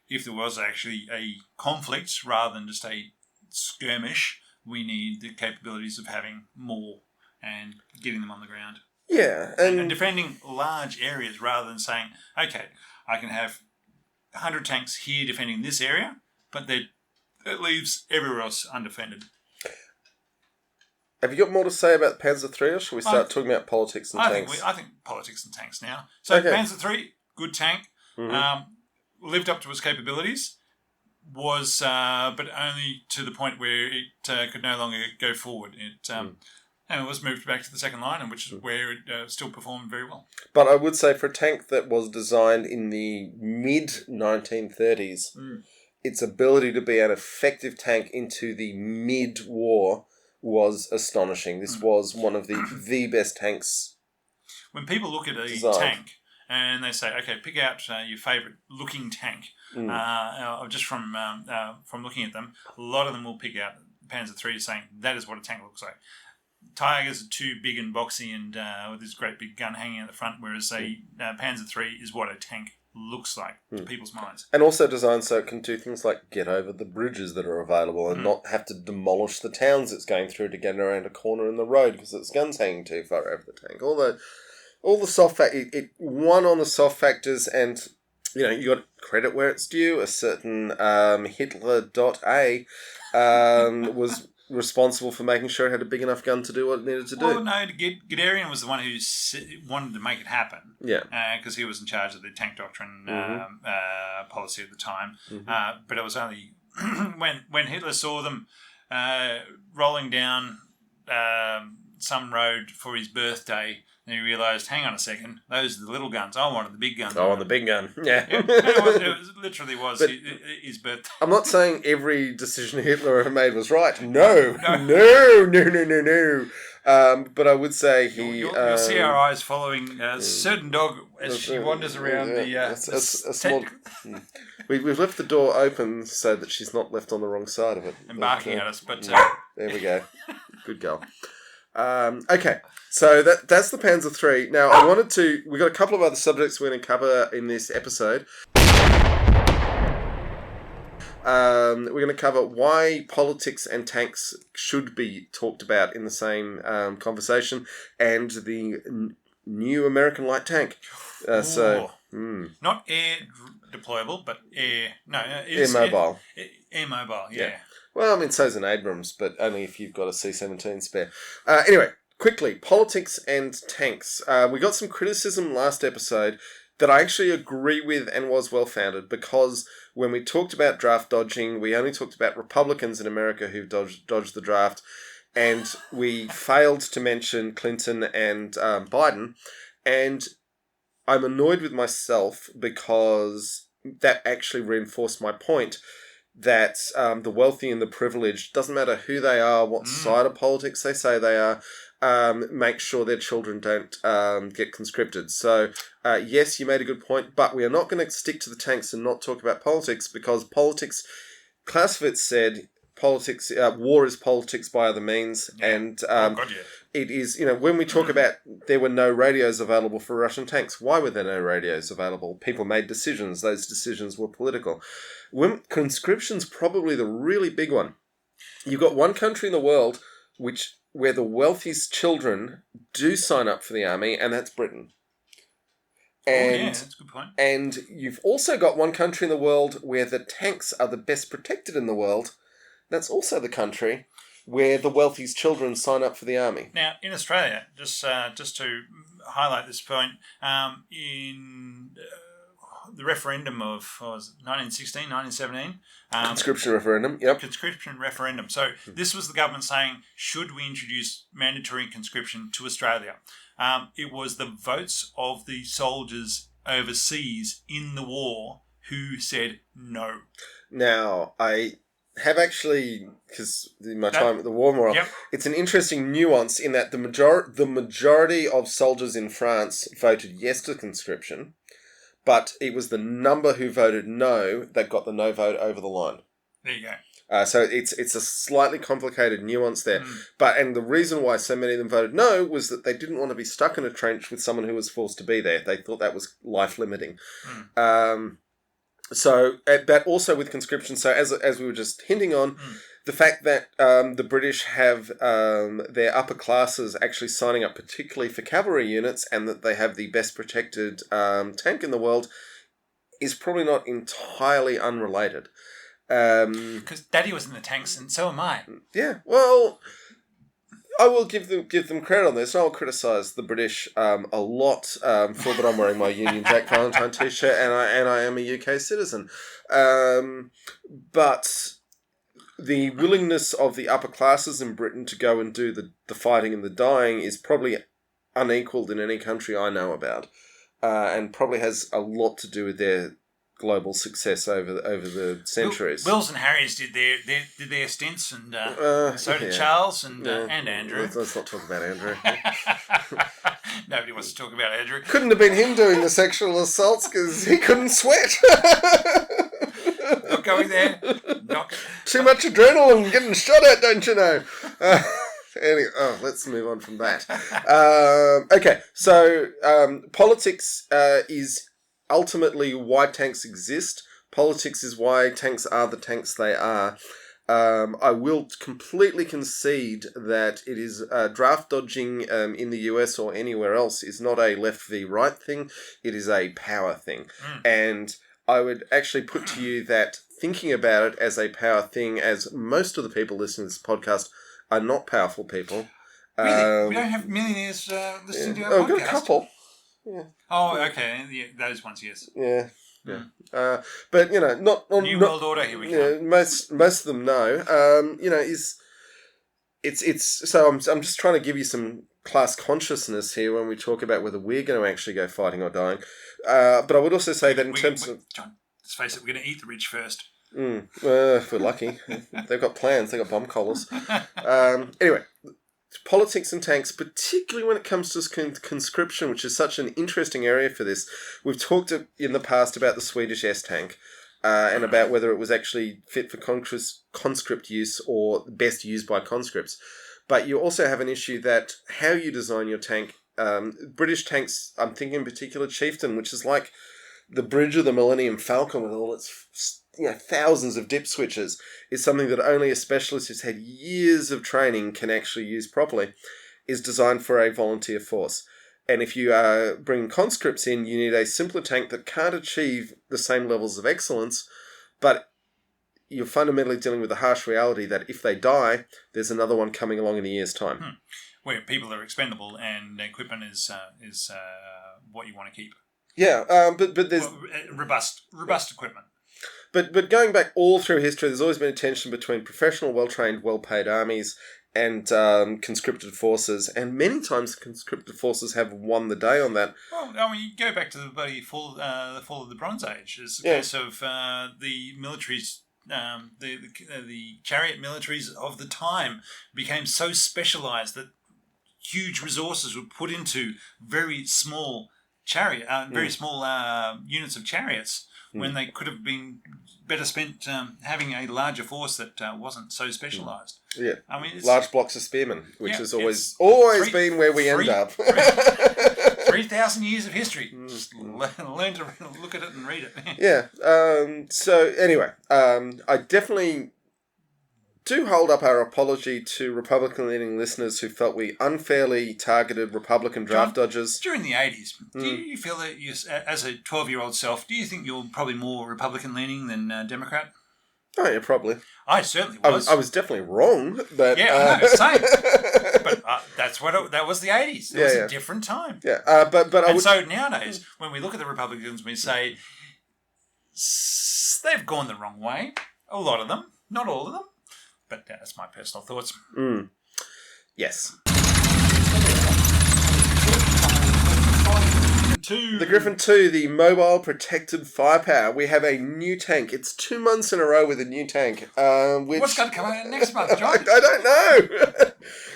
if there was actually a conflict rather than just a skirmish. We need the capabilities of having more and getting them on the ground. Yeah. And defending large areas rather than saying, okay, I can have 100 tanks here defending this area, but it leaves everywhere else undefended. Have you got more to say about Panzer III, or should we start talking about politics and tanks? I think politics and tanks now. So Panzer III, good tank, lived up to its capabilities, was but only to the point where it could no longer go forward. And it was moved back to the second line, and which is where it still performed very well. But I would say for a tank that was designed in the mid-1930s, its ability to be an effective tank into the mid-war was astonishing. This was one of the best tanks. When people look at a tank and they say, okay, pick out your favourite looking tank, just from looking at them, a lot of them will pick out Panzer III saying that is what a tank looks like. Tigers are too big and boxy and with this great big gun hanging at the front, whereas a Panzer III is what a tank looks like to people's minds. And also designed so it can do things like get over the bridges that are available and not have to demolish the towns it's going through to get around a corner in the road because its gun's hanging too far over the tank. All the soft it won on the soft factors, and you got credit where it's due. A certain Hitler.A was responsible for making sure it had a big enough gun to do what it needed to do. Well, no, Guderian was the one who wanted to make it happen. Yeah. Because he was in charge of the tank doctrine policy at the time. But it was only when Hitler saw them rolling down some road for his birthday, and he realised, hang on a second, those are the little guns. I wanted the big gun. I want the big gun. Yeah. It literally was But his birthday. I'm not saying every decision Hitler ever made was right. No. But I would say You'll see our eyes following a certain dog as she wanders around a small. We've left the door open so that she's not left on the wrong side of it. And barking at us, but... there we go. Good girl. Okay, so that's the Panzer III. Now, we've got a couple of other subjects we're going to cover in this episode. We're going to cover why politics and tanks should be talked about in the same conversation, and the new American light tank. Not air deployable, but air mobile. Air mobile, yeah. Well, I mean, so's an Abrams, but only if you've got a C-17 spare. Anyway, quickly, politics and tanks. We got some criticism last episode that I actually agree with and was well-founded, because when we talked about draft dodging, we only talked about Republicans in America who dodged the draft, and we failed to mention Clinton and Biden, and I'm annoyed with myself because that actually reinforced my point that the wealthy and the privileged, doesn't matter who they are, what side of politics they say they are, make sure their children don't get conscripted. So, yes, you made a good point, but we are not going to stick to the tanks and not talk about politics, because politics, Clausewitz said, war is politics by other means, and it is, when we talk about there were no radios available for Russian tanks, why were there no radios available? People made decisions. Those decisions were political. Conscription's probably the really big one. You've got one country in the world where the wealthiest children do sign up for the army, and that's Britain. And, that's a good point. And you've also got one country in the world where the tanks are the best protected in the world. That's also the country where the wealthiest children sign up for the army. Now, in Australia, just to highlight this point, in the referendum of 1916, 1917... Conscription referendum, yep. Conscription referendum. So this was the government saying, should we introduce mandatory conscription to Australia? It was the votes of the soldiers overseas in the war who said no. Now, I have actually, because my time at the War Memorial, it's an interesting nuance in that the majority of soldiers in France voted yes to conscription, but it was the number who voted no that got the no vote over the line. There you go. So it's a slightly complicated nuance there. And the reason why so many of them voted no was that they didn't want to be stuck in a trench with someone who was forced to be there. They thought that was life-limiting. So that also with conscription, so as we were just hinting on, the fact that the British have their upper classes actually signing up particularly for cavalry units, and that they have the best protected tank in the world, is probably not entirely unrelated. Because Daddy was in the tanks and so am I. Yeah, well, I will give them credit on this. I'll criticise the British a lot for that I'm wearing my Union Jack Valentine t-shirt and I am a UK citizen. But the willingness of the upper classes in Britain to go and do the fighting and the dying is probably unequalled in any country I know about, and probably has a lot to do with their global success over the centuries. Wills and Harrys did their stints, and so did Charles and Andrew. Let's not talk about Andrew. Nobody wants to talk about Andrew. Couldn't have been him doing the sexual assaults because he couldn't sweat. Not going there. Too much adrenaline getting shot at, don't you know? Anyway, let's move on from that. Okay, so politics is ultimately why tanks exist. Politics is why tanks are the tanks they are. I will completely concede that it is draft dodging in the US or anywhere else is not a left v right thing. It is a power thing. And I would actually put to you that thinking about it as a power thing, as most of the people listening to this podcast are not powerful people. Really? We don't have millionaires listening to our podcast? I've got a couple. Yeah. Oh, okay. Yeah, those ones, yes. Yeah. Yeah. But not New World Order. Here we come. most of them know. It's so I'm just trying to give you some class consciousness here when we talk about whether we're going to actually go fighting or dying. But I would also say that in terms of John, let's face it, we're going to eat the rich first. If we're lucky, they've got plans. They've got bomb collars. Anyway. Politics and tanks, particularly when it comes to conscription, which is such an interesting area for this. We've talked in the past about the Swedish S-tank and about whether it was actually fit for conscript use or best used by conscripts. But you also have an issue that how you design your tank, British tanks, I'm thinking in particular Chieftain, which is like the bridge of the Millennium Falcon with all its thousands of dip switches, is something that only a specialist who's had years of training can actually use properly, is designed for a volunteer force. And if you bring conscripts in, you need a simpler tank that can't achieve the same levels of excellence, but you're fundamentally dealing with the harsh reality that if they die, there's another one coming along in a year's time. Where people are expendable and equipment is what you want to keep. Yeah, but there's... robust equipment. But going back all through history, there's always been a tension between professional, well-trained, well-paid armies and conscripted forces, and many times conscripted forces have won the day on that. Well, I mean, you go back to the fall of the Bronze Age. It's a case of the militaries, the chariot militaries of the time became so specialised that huge resources were put into very small units of chariots. When they could have been better spent having a larger force that wasn't so specialised. Yeah, I mean, large blocks of spearmen, which has always been where we end up. 3,000 years of history. Just learn to look at it and read it. Yeah. So anyway, I definitely do hold up our apology to Republican-leaning listeners who felt we unfairly targeted Republican draft dodgers. During the 80s, do you feel that, as a 12-year-old self, do you think you're probably more Republican-leaning than Democrat? Oh, yeah, probably. I certainly was. I was definitely wrong. But, I know, same. But that was the 80s. It was a different time. Yeah, so nowadays, when we look at the Republicans, we say, they've gone the wrong way. A lot of them. Not all of them. But that's my personal thoughts. Yes. The Griffin 2, the mobile protected firepower. We have a new tank. It's 2 months in a row with a new tank. What's going to come out next month, John? I don't know.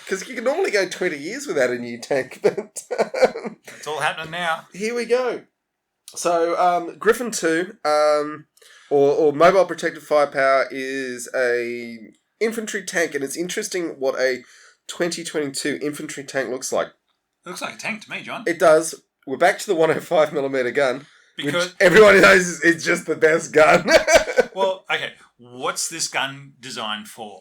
Because you can normally go 20 years without a new tank. But it's all happening now. Here we go. So, Griffin 2, or mobile protected firepower, is a infantry tank, and it's interesting what a 2022 infantry tank looks like. It looks like a tank to me, John. It does. We're back to the 105mm gun, because which everyone knows is just the best gun. Well, okay. What's this gun designed for?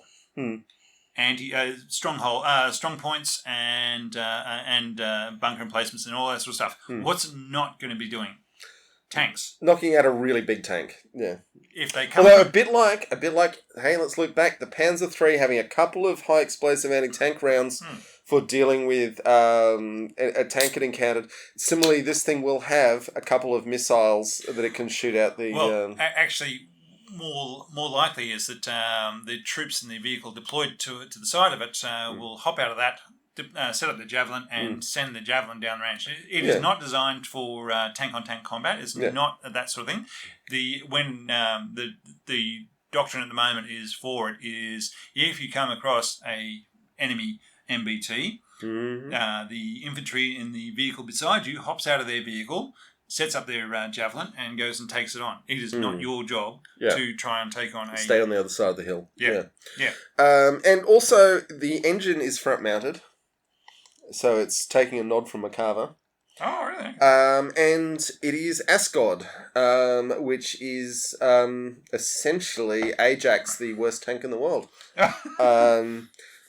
Strong points and bunker emplacements and all that sort of stuff. What's it not going to be doing? Tanks. Knocking out a really big tank. Yeah. If they come. Although a bit like, hey, let's look back. The Panzer III having a couple of high explosive anti-tank rounds for dealing with a tank it encountered. Similarly, this thing will have a couple of missiles that it can shoot out the... Well, actually, more likely is that the troops in the vehicle deployed to the side of it will hop out of that, set up the javelin and send the javelin down range. It is not designed for tank-on-tank combat. It's not that sort of thing. The doctrine at the moment is if you come across a enemy MBT, the infantry in the vehicle beside you hops out of their vehicle, sets up their javelin and goes and takes it on. It is not your job to try and take on Stay on the other side of the hill. Yeah. And also, the engine is front-mounted, so it's taking a nod from Macava. Oh, really? And it is Ascod, which is essentially Ajax, the worst tank in the world.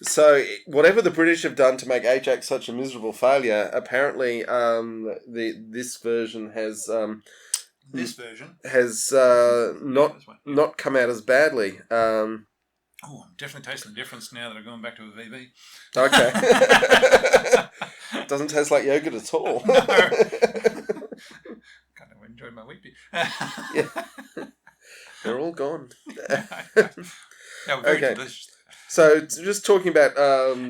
So whatever the British have done to make Ajax such a miserable failure, apparently this version has not come out as badly. I'm definitely tasting the difference now that I've gone back to a VB. Okay. Doesn't taste like yogurt at all. No. enjoyed my week. Yeah. They're all gone. Yeah, very Okay. delicious. So just talking about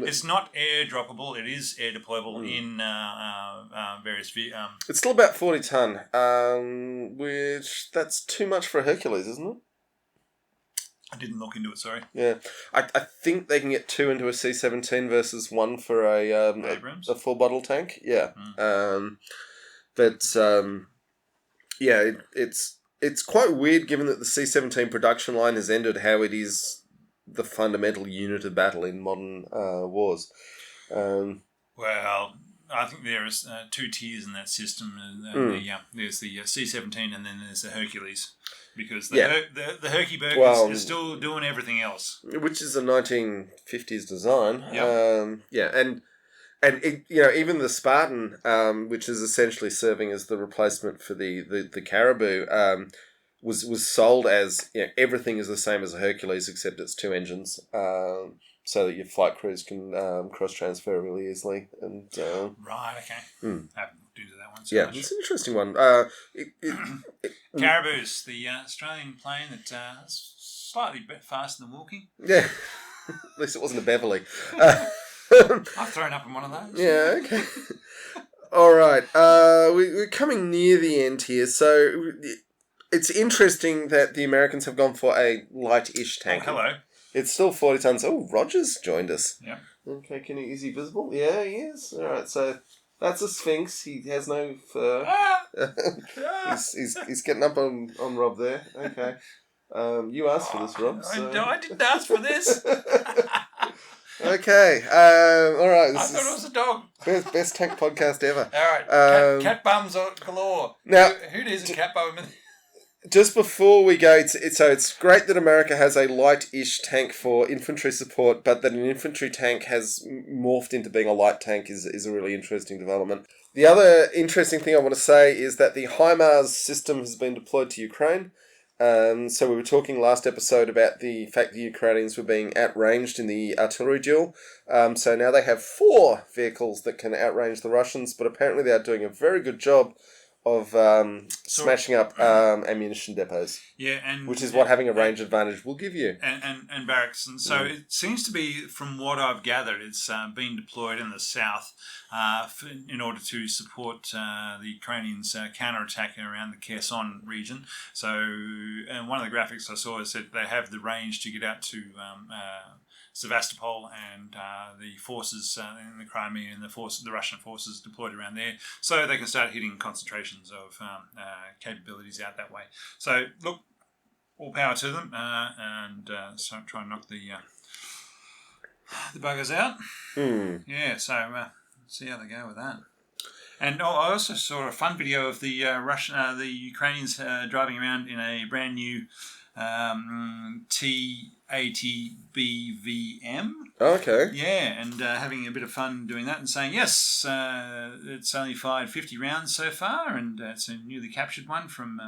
It's not air droppable. It is air deployable in various. It's still about 40 ton, which that's too much for a Hercules, isn't it? I didn't look into it. Sorry. Yeah, I think they can get 2 into a C-17 versus 1 for Abrams? a full bottle tank. Yeah, but yeah, it's quite weird given that the C-17 production line has ended. How it is the fundamental unit of battle in modern wars. Well, I think there is 2 tiers in that system. There's the C-17 and then there's the Hercules. Because the Herky Burk is still doing everything else. Which is a 1950s design. Yep. And it, even the Spartan, which is essentially serving as the replacement for the Caribou, was sold as everything is the same as a Hercules except it's 2 engines, so that your flight crews can cross transfer really easily. And right, okay. I haven't looked into that one so much. It's an interesting one. Caribou's, the Australian plane that's slightly bit faster than walking. Yeah, at least it wasn't a Beverly. I've thrown up in one of those. Yeah, okay. All right. We're coming near the end here, so it's interesting that the Americans have gone for a light-ish tank. Oh, hello. It's still 40 tons. Oh, Roger's joined us. Yeah. Okay, is he visible? Yeah, he is. All right, so that's a Sphinx. He has no fur. He's getting up on Rob there. Okay. You asked for this, Rob. So. I didn't ask for this. Okay. All right. I thought it was a dog. Best tank podcast ever. All right. Cat bums galore. Now, who needs a cat bum? Just before we go, it's great that America has a light-ish tank for infantry support, but that an infantry tank has morphed into being a light tank is a really interesting development. The other interesting thing I want to say is that the HIMARS system has been deployed to Ukraine. So we were talking last episode about the fact the Ukrainians were being outranged in the artillery duel. So now they have 4 vehicles that can outrange the Russians, but apparently they are doing a very good job of smashing up ammunition depots. Yeah, which is what having a range advantage will give you. And barracks. And so it seems to be, from what I've gathered, it's been deployed in the south in order to support the Ukrainians' counterattack around the Kherson region. So and one of the graphics I saw is that they have the range to get out to Sevastopol and the forces in the Crimea and the Russian forces deployed around there, so they can start hitting concentrations of capabilities out that way. So look, all power to them, and so try and knock the buggers out. Yeah, so see how they go with that. And I also saw a fun video of the Ukrainians driving around in a brand new T80BVM. Okay. Yeah, and having a bit of fun doing that and saying, yes, it's only fired 50 rounds so far, and it's a newly captured one from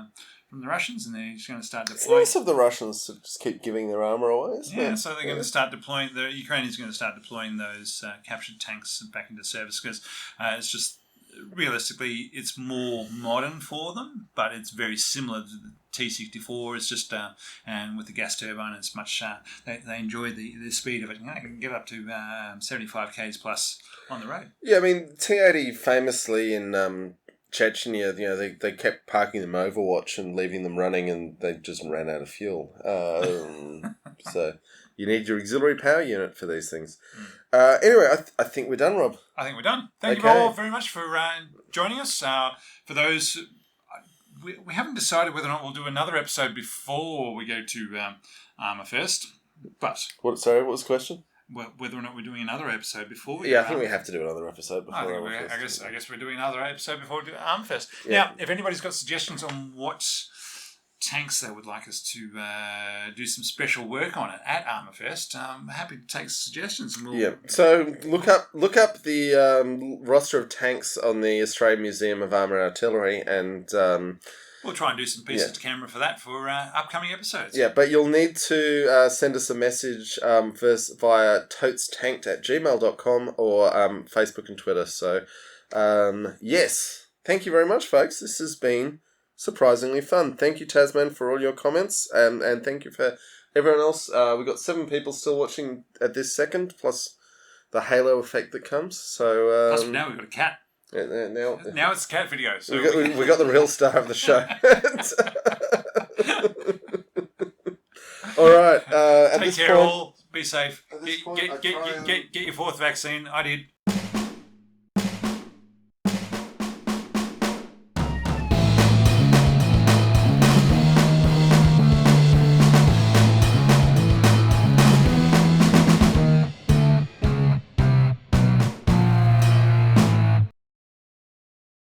the Russians, and they're just going to start deploying. It's nice of the Russians to just keep giving their armour away, isn't it? So they're going to start deploying, the Ukrainians are going to start deploying those captured tanks back into service, because it's just, realistically, it's more modern for them, but it's very similar to the T64. It's just, and with the gas turbine, it's much, they enjoy the speed of it. It can get up to 75 k's plus on the road. Yeah, I mean, T80 famously in Chechnya, they kept parking them Overwatch and leaving them running, and they just ran out of fuel. So you need your auxiliary power unit for these things. Anyway, I think we're done, Rob. I think we're done. Thank you all very much for joining us. For those, we haven't decided whether or not we'll do another episode before we go to Armour Fest. But what was the question? Whether or not we're doing another episode before we I think we have to do another episode before Armour Fest. I guess we're doing another episode before we do Armour Fest. Yeah. Now, if anybody's got suggestions on what tanks they would like us to do some special work on it at Armour Fest, I'm happy to take suggestions. And we'll so look up the roster of tanks on the Australian Museum of Armour and Artillery, and we'll try and do some pieces to camera for that for upcoming episodes. Yeah, but you'll need to send us a message first via totestanked@gmail.com or Facebook and Twitter. So yes, thank you very much, folks. This has been surprisingly fun. Thank you, Tasman, for all your comments, and thank you for everyone else. We've got 7 people still watching at this second, plus the halo effect that comes. So Plus, now we've got a cat. Now It's a cat video. So we got the real star of the show. All right. At take this care, point, all. Be safe. At this point, Get your 4th vaccine. I did.